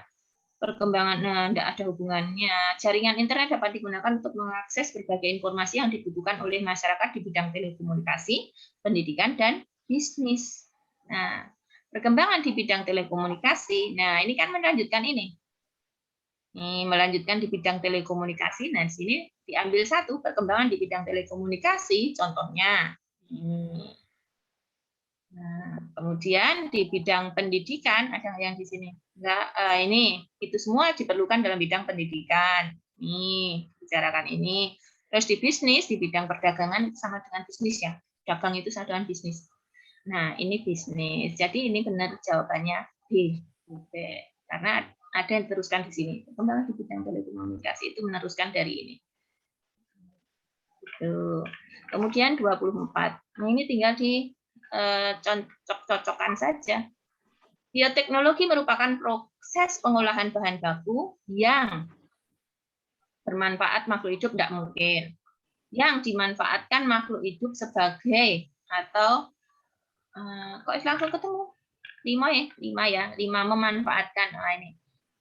Perkembangan tidak ada hubungannya. Jaringan internet dapat digunakan untuk mengakses berbagai informasi yang dibutuhkan oleh masyarakat di bidang telekomunikasi, pendidikan, dan bisnis. Nah, perkembangan di bidang telekomunikasi. Nah, ini kan melanjutkan ini. Ini melanjutkan di bidang telekomunikasi. Nah, di sini diambil satu perkembangan di bidang telekomunikasi, contohnya. Nah, kemudian di bidang pendidikan ada yang di sini. Enggak, ini itu semua diperlukan dalam bidang pendidikan. Nih, bicarakan ini. Terus di bisnis, di bidang perdagangan sama dengan bisnis ya. Dagang itu sama dengan bisnis. Nah, ini bisnis. Jadi ini benar jawabannya B. Karena ada yang diteruskan di sini. Perkembangan di bidang telekomunikasi itu meneruskan dari ini. Gitu. Kemudian 24. Nah, ini tinggal di cocok-cocokan saja. Bioteknologi merupakan proses pengolahan bahan baku yang bermanfaat makhluk hidup tidak mungkin. Yang dimanfaatkan makhluk hidup sebagai atau kok langsung ketemu 5 ya, 5 memanfaatkan. Nah, ini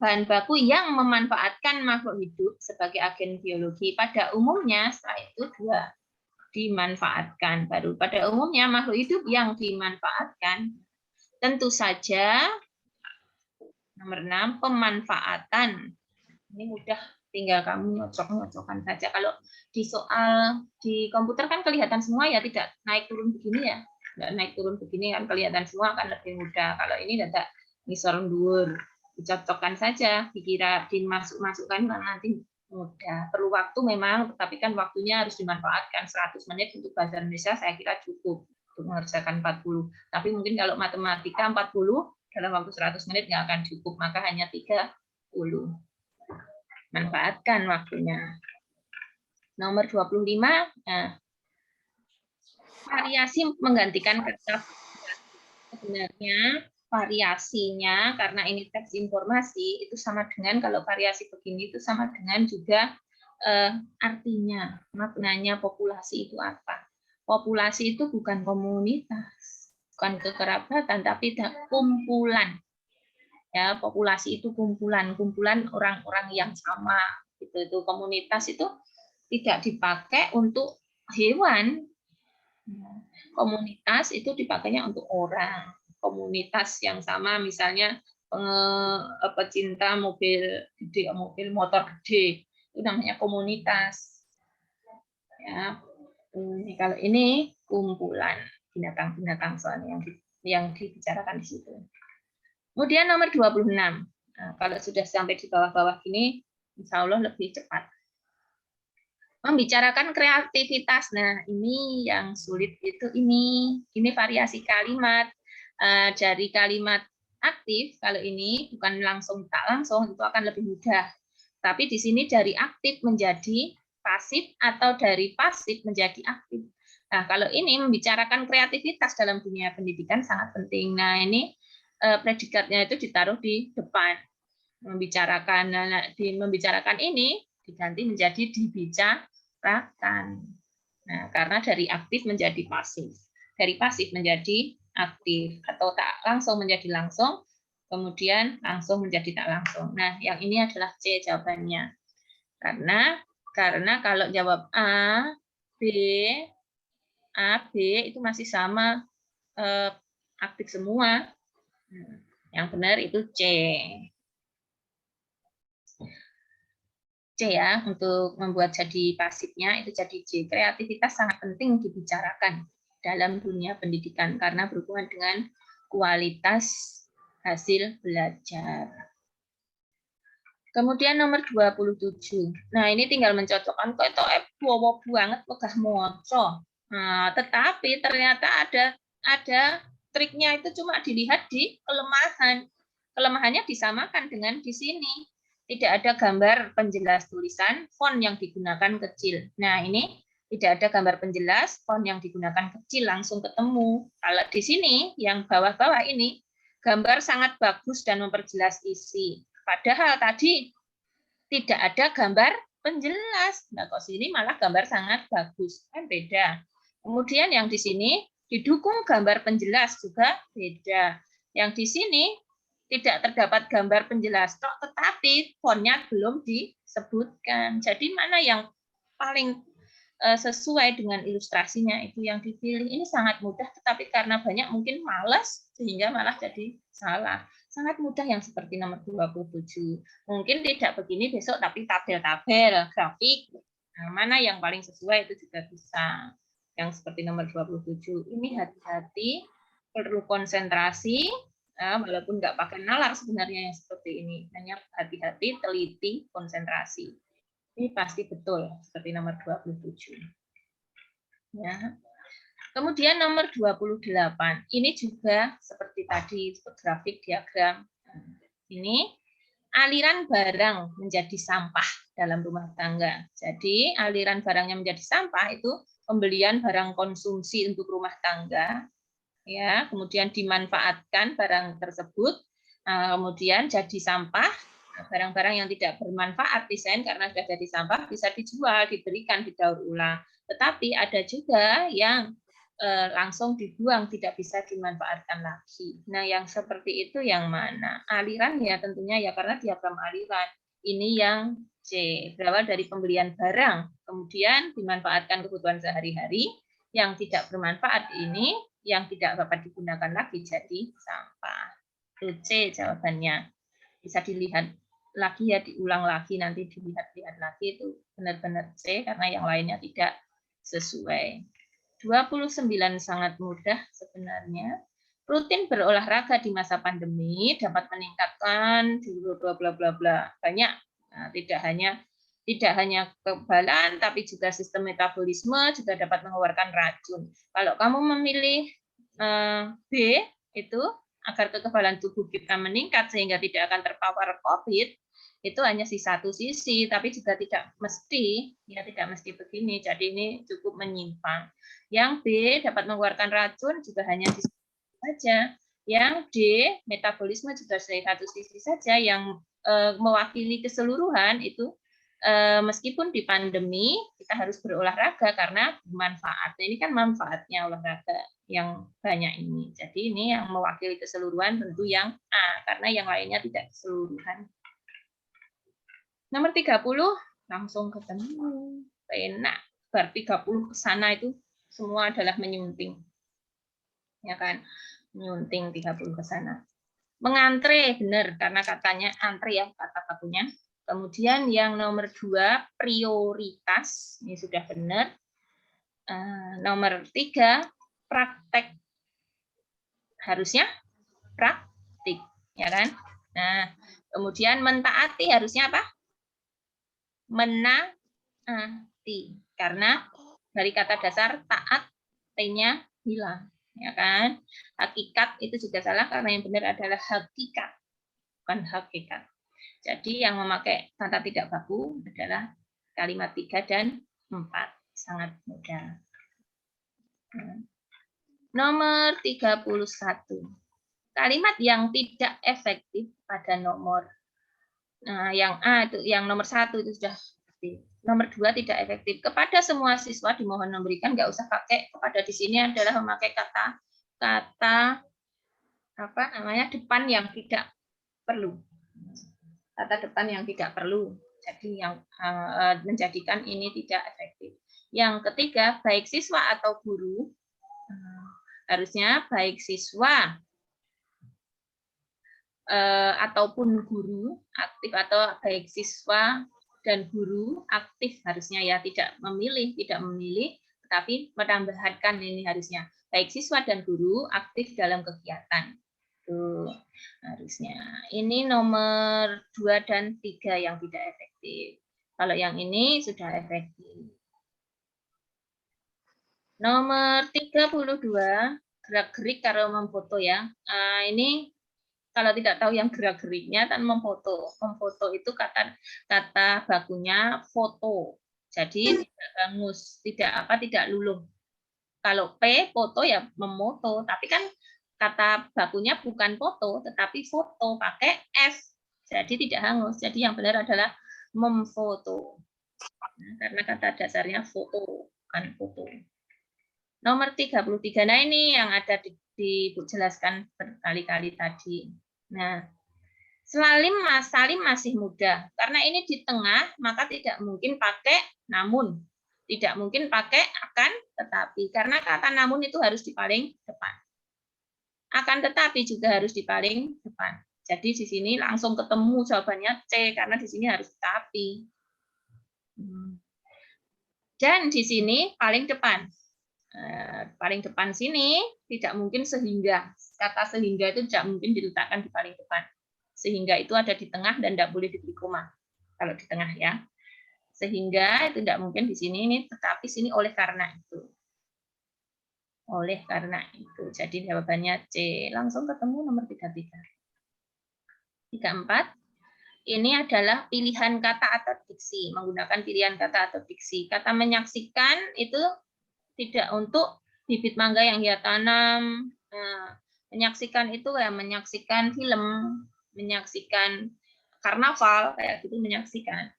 bahan baku yang memanfaatkan makhluk hidup sebagai agen biologi. Pada umumnya setelah itu 2 dimanfaatkan. Baru pada umumnya makhluk hidup yang dimanfaatkan. Tentu saja nomor 6 pemanfaatan. Ini mudah, tinggal kamu nyocok-nyocokkan saja. Kalau di soal di komputer kan kelihatan semua ya, tidak naik turun begini ya. Tidak naik turun begini kan kelihatan semua, akan lebih mudah. Kalau ini tidak ngisor dhuwur, dicocokkan saja, dikira dimasuk-masukkan kan nanti mudah. Perlu waktu memang, tetapi kan waktunya harus dimanfaatkan. 100 menit untuk bahasa Indonesia saya kira cukup untuk mengerjakan 40. Tapi mungkin kalau matematika 40 dalam waktu 100 menit nggak akan cukup, maka hanya 30. Manfaatkan waktunya. Nomor 25, nah, variasi menggantikan kata. Sebenarnya variasinya, karena ini teks informasi, itu sama dengan, kalau variasi begini itu sama dengan juga artinya, maknanya populasi itu apa. Populasi itu bukan komunitas, bukan kekerabatan, tapi kumpulan. Ya, populasi itu kumpulan orang-orang yang sama. Itu komunitas itu tidak dipakai untuk hewan. Komunitas itu dipakainya untuk orang. Komunitas yang sama, misalnya pecinta mobil gede, mobil motor gede, itu namanya komunitas. Ya, kalau ini kumpulan binatang-binatang soalnya yang dibicarakan di situ. Kemudian nomor 26. Nah, kalau sudah sampai di bawah-bawah gini, insya Allah lebih cepat. Membicarakan kreativitas. Nah, ini yang sulit itu ini variasi kalimat. Dari kalimat aktif, kalau ini bukan langsung tak langsung, itu akan lebih mudah. Tapi di sini dari aktif menjadi pasif atau dari pasif menjadi aktif. Nah, kalau ini membicarakan kreativitas dalam dunia pendidikan sangat penting. Nah, ini predikatnya itu ditaruh di depan. Membicarakan ini diganti menjadi dibicarakan. Nah, karena dari aktif menjadi pasif, dari pasif menjadi aktif, atau tak langsung menjadi langsung, kemudian langsung menjadi tak langsung. Nah, yang ini adalah C jawabannya. Karena kalau jawab A, B itu masih sama, aktif semua. Yang benar itu C. C ya, untuk membuat jadi pasifnya itu jadi C. Kreativitas sangat penting dibicarakan dalam dunia pendidikan karena berhubungan dengan kualitas hasil belajar. Kemudian nomor 27. Nah, ini tinggal mencocokkan kok itu bawa banget megah moco. Nah, tetapi ternyata ada triknya, itu cuma dilihat di kelemahan. Kelemahannya disamakan dengan di sini. Tidak ada gambar penjelas tulisan, font yang digunakan kecil. Nah, ini tidak ada gambar penjelas, font yang digunakan kecil, langsung ketemu. Kalau di sini, yang bawah-bawah ini, gambar sangat bagus dan memperjelas isi. Padahal tadi tidak ada gambar penjelas. Nah, kok sini malah gambar sangat bagus. Kan beda. Kemudian yang di sini didukung gambar penjelas juga beda. Yang di sini tidak terdapat gambar penjelas, tetapi fontnya belum disebutkan. Jadi mana yang paling sesuai dengan ilustrasinya itu yang dipilih. Ini sangat mudah, tetapi karena banyak mungkin malas sehingga malah jadi salah. Sangat mudah yang seperti nomor 27. Mungkin tidak begini besok, tapi tabel-tabel, grafik. Nah, mana yang paling sesuai itu juga bisa. Yang seperti nomor 27. Ini hati-hati, perlu konsentrasi, walaupun nggak pakai nalar sebenarnya yang seperti ini. Hanya hati-hati, teliti, konsentrasi. Ini pasti betul, seperti nomor 27. Ya. Kemudian nomor 28. Ini juga seperti tadi, grafik diagram. Ini aliran barang menjadi sampah dalam rumah tangga. Jadi aliran barangnya menjadi sampah itu pembelian barang konsumsi untuk rumah tangga. Ya, kemudian dimanfaatkan barang tersebut, kemudian jadi sampah. Barang-barang yang tidak bermanfaat desain karena sudah jadi sampah bisa dijual, diberikan, didaur ulang. Tetapi ada juga yang langsung dibuang, tidak bisa dimanfaatkan lagi. Nah, yang seperti itu yang mana? Aliran ya tentunya ya karena diagram aliran. Ini yang C, berawal dari pembelian barang, kemudian dimanfaatkan kebutuhan sehari-hari, yang tidak bermanfaat ini, yang tidak dapat digunakan lagi jadi sampah. Itu C jawabannya. Bisa dilihat lagi ya, diulang lagi, nanti dilihat-lihat lagi itu benar-benar C karena yang lainnya tidak sesuai. 29 sangat mudah sebenarnya. Rutin berolahraga di masa pandemi dapat meningkatkan bla bla bla bla. Banyak. Nah, tidak hanya kekebalan tapi juga sistem metabolisme juga dapat mengeluarkan racun. Kalau kamu memilih B itu agar kekebalan tubuh kita meningkat sehingga tidak akan terpapar COVID, itu hanya di satu sisi, tapi juga tidak mesti, ya tidak mesti begini. Jadi ini cukup menyimpang. Yang B dapat mengeluarkan racun juga hanya di satu saja. Yang D metabolisme juga dari satu sisi saja. Yang mewakili keseluruhan itu meskipun di pandemi kita harus berolahraga karena bermanfaat. Nah, ini kan manfaatnya olahraga yang banyak ini. Jadi ini yang mewakili keseluruhan tentu yang A karena yang lainnya tidak keseluruhan. Nomor 30 langsung ketemu. Enak. Bar 30 ke sana itu semua adalah menyunting. Ya kan? Menyunting 30 ke sana. Mengantre benar karena katanya antre ya kata bakunya. Kemudian yang nomor 2 prioritas. Ini sudah benar. Nomor 3 praktek. Harusnya praktik, ya kan? Nah, kemudian mentaati harusnya apa? Menaati. Karena dari kata dasar taat, T-nya hilang. Ya kan? Hakikat itu juga salah karena yang benar adalah hakikat, bukan hakikat. Jadi yang memakai kata tidak baku adalah kalimat 3 dan 4. Sangat mudah. Nomor 31. Kalimat yang tidak efektif pada nomor. Nah, yang A itu, yang nomor 1 itu sudah efektif. Nomor 2 tidak efektif. Kepada semua siswa dimohon memberikan, nggak usah pakai kepada di sini adalah memakai kata apa namanya depan yang tidak perlu. Kata depan yang tidak perlu. Jadi yang menjadikan ini tidak efektif. Yang ketiga, baik siswa atau guru. Harusnya baik siswa ataupun guru aktif atau baik siswa dan guru aktif harusnya ya tidak memilih tetapi menambahkan ini harusnya baik siswa dan guru aktif dalam kegiatan. Tuh, harusnya. Ini nomor 2 dan 3 yang tidak efektif. Kalau yang ini sudah efektif. Nomor 32 gerak-gerik kalau memfoto ya. Ini kalau tidak tahu yang gerak-geriknya kan memfoto. Memfoto itu kata bakunya foto. Jadi tidak hangus, tidak luluh. Kalau P foto ya memoto, tapi kan kata bakunya bukan foto tetapi foto pakai S. Jadi tidak hangus. Jadi yang benar adalah memfoto. Nah, karena kata dasarnya foto, bukan foto. Nomor 33. Nah, ini yang ada dijelaskan berkali-kali tadi. Nah, Salim masih muda. Karena ini di tengah, maka tidak mungkin pakai namun. Tidak mungkin pakai akan tetapi. Karena kata namun itu harus di paling depan. Akan tetapi juga harus di paling depan. Jadi di sini langsung ketemu jawabannya C, karena di sini harus tapi. Dan di sini paling depan. Paling depan sini tidak mungkin sehingga. Kata sehingga itu tidak mungkin diletakkan di paling depan. Sehingga itu ada di tengah dan tidak boleh diberi koma. Kalau di tengah ya. Sehingga itu tidak mungkin di sini, ini tetapi sini oleh karena itu. Oleh karena itu. Jadi jawabannya C. Langsung ketemu nomor 33. 34. Ini adalah pilihan kata atau diksi. Menggunakan pilihan kata atau diksi. Kata menyaksikan itu tidak untuk bibit mangga yang ia tanam. Nah, menyaksikan itu ya menyaksikan film, menyaksikan karnaval kayak gitu menyaksikan.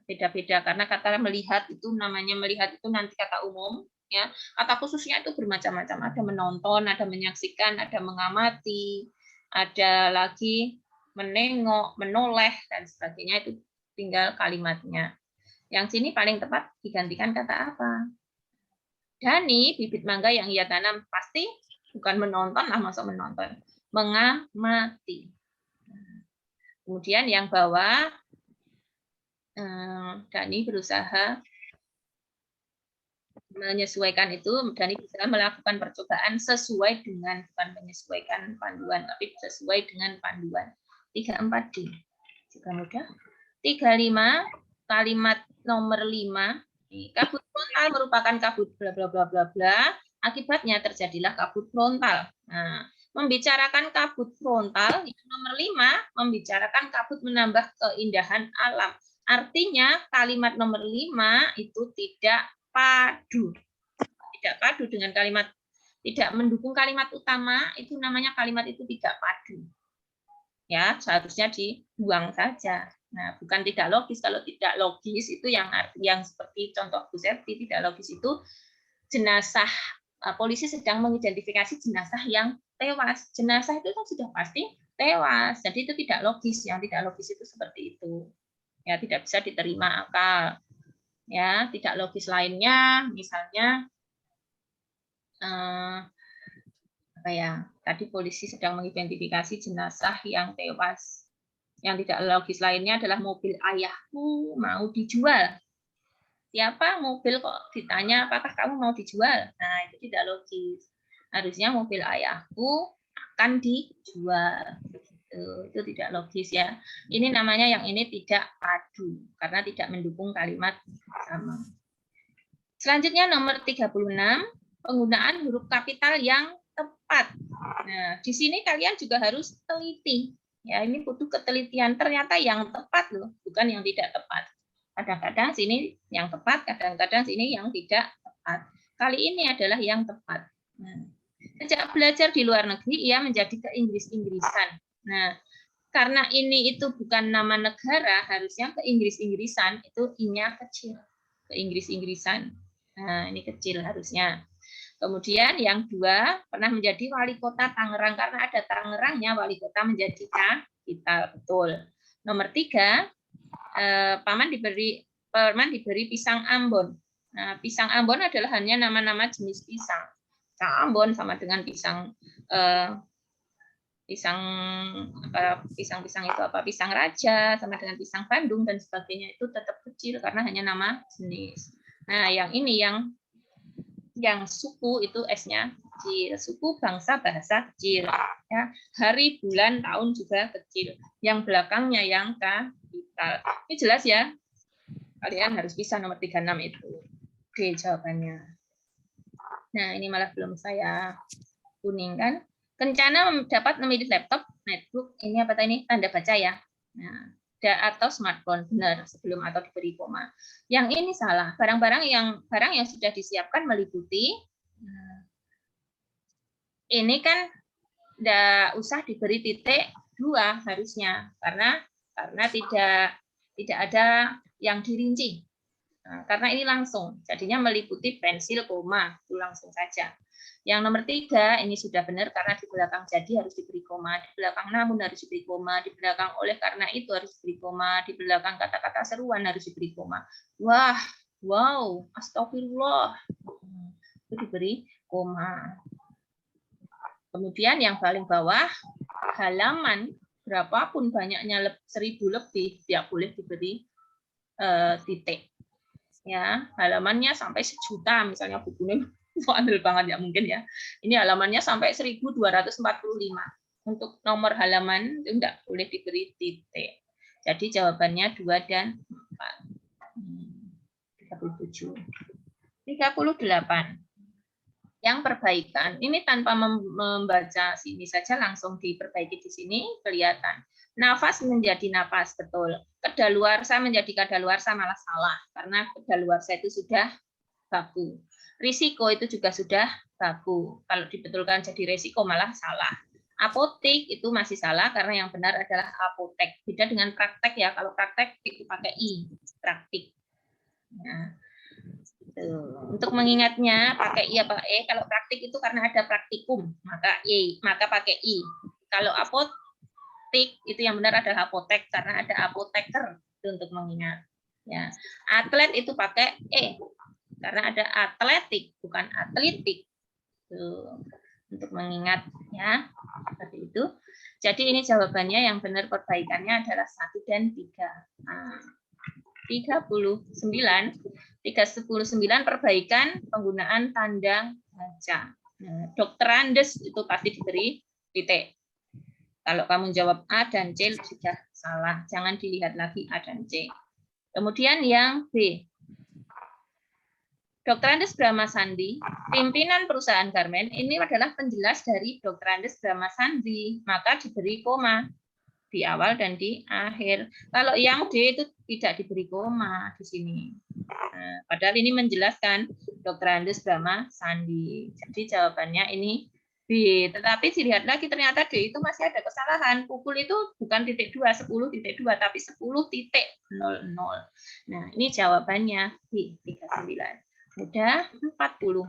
Beda-beda karena kata melihat itu namanya melihat itu nanti kata umum. Ya, kata khususnya itu bermacam-macam. Ada menonton, ada menyaksikan, ada mengamati, ada lagi menengok, menoleh, dan sebagainya. Itu tinggal kalimatnya. Yang sini paling tepat digantikan kata apa? Dani, bibit mangga yang ia tanam pasti bukan menonton lah, masuk menonton. Mengamati. Kemudian yang bawah, Dani berusaha menyesuaikan itu, Dani bisa melakukan percobaan sesuai dengan, bukan menyesuaikan panduan, tapi sesuai dengan panduan. 34D. Juga mudah. 35, kalimat nomor 5. Kabut frontal merupakan kabut bla bla bla bla bla. Akibatnya terjadilah kabut frontal. Nah, membicarakan kabut frontal, yang nomor 5, membicarakan kabut menambah keindahan alam. Artinya kalimat nomor 5 itu tidak padu. Tidak padu dengan kalimat, tidak mendukung kalimat utama, itu namanya kalimat itu tidak padu. Ya, seharusnya dibuang saja. Nah, bukan tidak logis. Kalau tidak logis itu yang seperti contoh Bu Septi, tidak logis itu jenazah, polisi sedang mengidentifikasi jenazah yang tewas. Jenazah itu kan sudah pasti tewas. Jadi itu tidak logis. Yang tidak logis itu seperti itu. Ya, tidak bisa diterima akal. Ya, tidak logis lainnya misalnya apa ya? Tadi polisi sedang mengidentifikasi jenazah yang tewas. Yang tidak logis lainnya adalah mobil ayahku mau dijual. Siapa mobil kok ditanya apakah kamu mau dijual? Nah, itu tidak logis. Harusnya mobil ayahku akan dijual. Itu tidak logis ya. Ini namanya yang ini tidak padu karena tidak mendukung kalimat sama. Selanjutnya nomor 36, penggunaan huruf kapital yang tepat. Nah, di sini kalian juga harus teliti. Ya, ini butuh ketelitian. Ternyata yang tepat loh, bukan yang tidak tepat. Kadang-kadang sini yang tepat, kadang-kadang sini yang tidak tepat. Kali ini adalah yang tepat. Nah, sejak belajar di luar negeri, ia menjadi ke-Inggris-Inggrisan. Nah, karena ini itu bukan nama negara, harusnya ke-Inggris-Inggrisan, itu I-nya kecil. Ke-Inggris-Inggrisan. Nah, ini kecil harusnya. Kemudian yang 2, pernah menjadi wali kota Tangerang. Karena ada Tangerangnya, wali kota menjadi kapital. Betul. Nomor 3, Paman diberi pisang Ambon. Nah, pisang Ambon adalah hanya nama-nama jenis pisang. Pisang Ambon sama dengan pisang pisang itu apa? Pisang Raja sama dengan pisang Bandung dan sebagainya, itu tetap kecil karena hanya nama jenis. Nah, yang ini yang suku itu S-nya kecil. Suku, bangsa, bahasa kecil. Ya, hari, bulan, tahun juga kecil. Yang belakangnya yang kapital. Ini jelas ya? Kalian harus bisa nomor 36 itu. Oke, jawabannya. Nah, ini malah belum saya kuningkan. Kencana dapat memilih laptop, netbook, ini apa tadi? Tanda baca ya. Nah, atau smartphone, benar, sebelum atau diberi koma. Yang ini salah. Barang yang sudah disiapkan meliputi, ini kan tidak usah diberi titik 2 harusnya, karena tidak ada yang dirinci. Nah, karena ini langsung, jadinya meliputi pensil, koma, itu langsung saja. Yang nomor 3, ini sudah benar karena di belakang jadi harus diberi koma, di belakang namun harus diberi koma, di belakang oleh karena itu harus diberi koma, di belakang kata-kata seruan harus diberi koma. Wah, wow, astagfirullah. Itu diberi koma. Kemudian yang paling bawah, halaman berapapun banyaknya 1000 lebih, tidak boleh diberi titik. Ya, halamannya sampai 1.000.000 misalnya bukunya soal banget ya mungkin ya. Ini halamannya sampai 1245. Untuk nomor halaman itu enggak boleh diberi titik. Jadi jawabannya 2 dan 4. 37. 38. Yang perbaikan. Ini tanpa membaca sini saja langsung diperbaiki di sini kelihatan. Nafas menjadi napas, betul. Kedaluarsa menjadi kadaluarsa malah salah karena kedaluarsa itu sudah baku. Risiko itu juga sudah baku. Kalau dibetulkan jadi resiko malah salah. Apotek itu masih salah karena yang benar adalah apotek. Beda dengan praktek ya. Kalau praktek itu pakai I, praktik. Nah, Tuh. Untuk mengingatnya pakai I apa E. Kalau praktik itu karena ada praktikum, maka I, maka pakai I. Kalau apotek itu yang benar adalah apotek karena ada apoteker itu untuk mengingat. Ya. Atlet itu pakai E karena ada atletik bukan atletik. Tuh. Untuk mengingat ya. Seperti itu. Jadi ini jawabannya yang benar perbaikannya adalah 1 dan 3. Nah, 39 perbaikan penggunaan tanda baca. Nah, Dokter Andes itu pasti diberi titik. Kalau kamu jawab A dan C sudah salah, jangan dilihat lagi A dan C. Kemudian yang B. Dokter Andes Brahma Sandi, pimpinan perusahaan garmen, ini adalah penjelas dari Dokter Andes Brahma Sandi, maka diberi koma di awal dan di akhir. Kalau yang D itu tidak diberi koma di sini. Nah, padahal ini menjelaskan Dokter Andes Brahma Sandi. Jadi jawabannya ini B. Tetapi dilihat lagi ternyata D itu masih ada kesalahan. Pukul itu bukan titik 2, 10.2, tapi 10.00. Nah, ini jawabannya B, 39. Udah 40.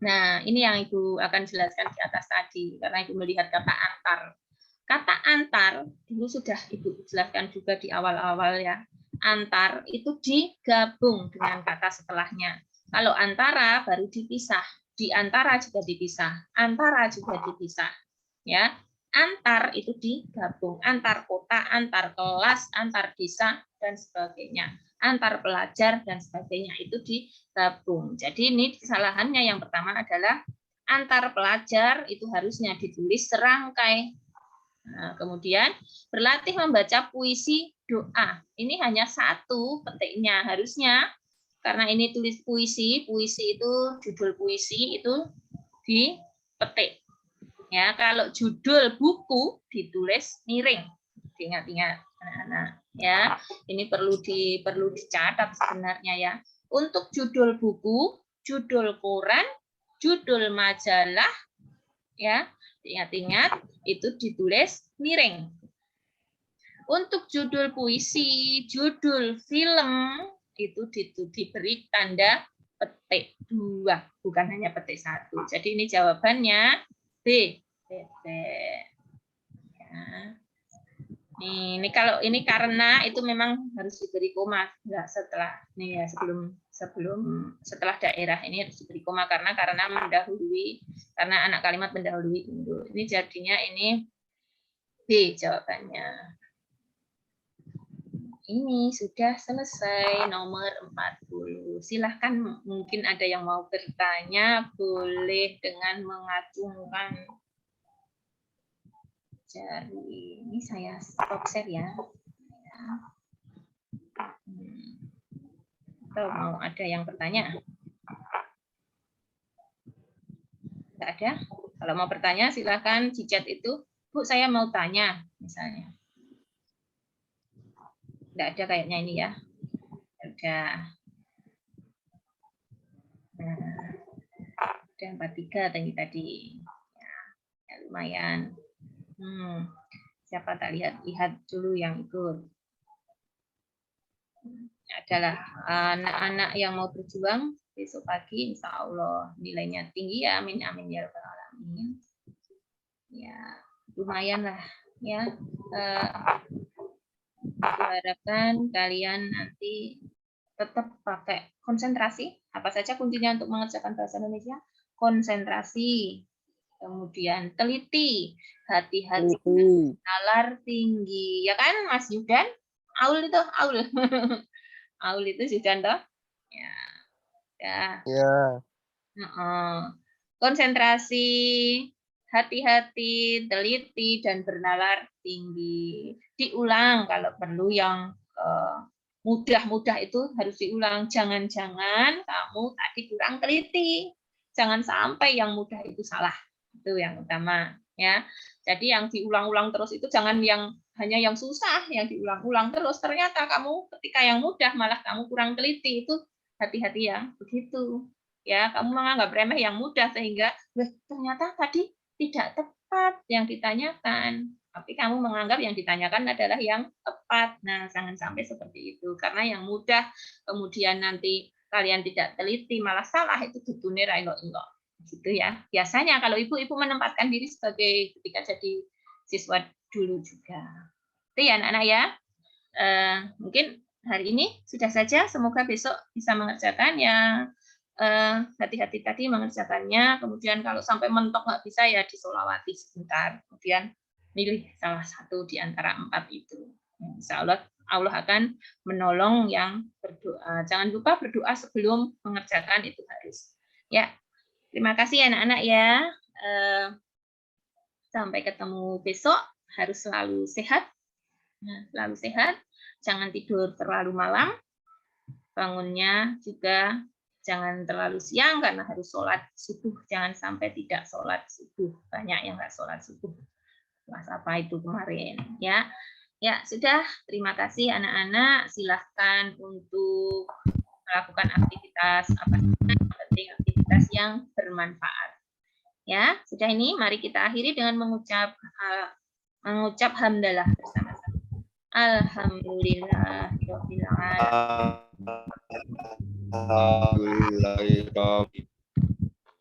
Nah, ini yang Ibu akan jelaskan di atas tadi, karena Ibu melihat kata antar. Kata antar, dulu sudah Ibu jelaskan juga di awal-awal ya. Antar itu digabung dengan kata setelahnya. Kalau antara baru dipisah. Di antara juga dipisah. Antara juga dipisah. Ya, antar itu digabung. Antar kota, antar kelas, antar desa, dan sebagainya. Antar pelajar, dan sebagainya itu digabung. Jadi ini kesalahannya yang pertama adalah antar pelajar itu harusnya ditulis serangkai. Nah, kemudian berlatih membaca puisi doa. Ini hanya satu petiknya harusnya karena ini tulis puisi, puisi itu judul puisi itu dipetik. Ya, kalau judul buku ditulis miring. Ingat-ingat anak-anak ya. Ini perlu dicatat sebenarnya ya. Untuk judul buku, judul koran, judul majalah ya, ingat-ingat itu ditulis miring. Untuk judul puisi, judul film itu diberi tanda petik 2, bukan hanya petik 1. Jadi ini jawabannya B. Ya. Ini kalau ini karena itu memang harus diberi koma enggak setelah nih ya setelah daerah ini harus diberi koma karena mendahului karena anak kalimat mendahului induk. Ini jadinya ini B jawabannya. Ini sudah selesai nomor 40. Silahkan mungkin ada yang mau bertanya, boleh dengan mengacungkan jari. Ini saya stop share ya. Atau mau ada yang bertanya? Tidak ada? Kalau mau bertanya silahkan di chat itu, Bu saya mau tanya misalnya. Tidak ada kayaknya ini ya. Udah. Nah, udah 43 tadi. Ya, lumayan. Siapa tak lihat dulu yang ikut. Adalah anak-anak yang mau berjuang besok pagi, insya Allah nilainya tinggi ya, amin amin ya rabbal alamin. Ya, lumayan lah ya. Harapkan kalian nanti tetap pakai konsentrasi. Apa saja kuncinya untuk mengerjakan bahasa Indonesia? Konsentrasi, kemudian teliti, hati-hati, nalar tinggi, ya kan, Mas Yudan? Aul itu, Aul, Aul itu Yudan toh? Ya, ya. Konsentrasi, hati-hati, teliti, dan bernalar tinggi. Diulang kalau perlu yang mudah-mudah itu harus diulang. Jangan-jangan kamu tadi kurang teliti. Jangan sampai yang mudah itu salah. Itu yang utama. Ya. Jadi yang diulang-ulang terus itu jangan hanya yang susah, yang diulang-ulang terus. Ternyata kamu ketika yang mudah malah kamu kurang teliti. Itu hati-hati ya. Begitu. Ya, kamu menganggap remeh yang mudah sehingga ternyata tadi tidak tepat yang ditanyakan. Tapi kamu menganggap yang ditanyakan adalah yang tepat. Nah, jangan sampai seperti itu. Karena yang mudah kemudian nanti kalian tidak teliti malah salah itu dudune ra enggak gitu ya. Biasanya kalau ibu-ibu menempatkan diri sebagai ketika jadi siswa dulu juga. Itu ya anak-anak ya. Mungkin hari ini sudah saja, semoga besok bisa mengerjakan ya. Hati-hati tadi mengerjakannya, kemudian kalau sampai mentok nggak bisa ya disolawati sebentar, kemudian milih salah satu di antara 4 itu. Insya Allah Allah akan menolong yang berdoa. Jangan lupa berdoa sebelum mengerjakan itu harus. Ya, terima kasih anak-anak ya. Sampai ketemu besok. Harus selalu sehat. Selalu sehat. Jangan tidur terlalu malam. Bangunnya juga jangan terlalu siang karena harus sholat subuh. Jangan sampai tidak sholat subuh. Banyak yang nggak sholat subuh. Kelas apa itu kemarin ya. Ya, sudah. Terima kasih anak-anak. Silahkan untuk melakukan aktivitas apa yang penting, aktivitas yang bermanfaat. Ya, sudah ini. Mari kita akhiri dengan mengucap hamdalah bersama-sama. Alhamdulillahirabbil alamin.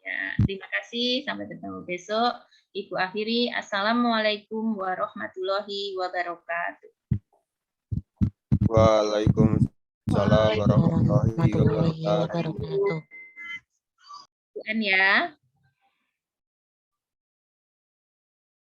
Ya, terima kasih. Sampai ketemu besok. Ibu akhiri. Assalamualaikum warahmatullahi wabarakatuh. Waalaikumsalam warahmatullahi wabarakatuh. Ya.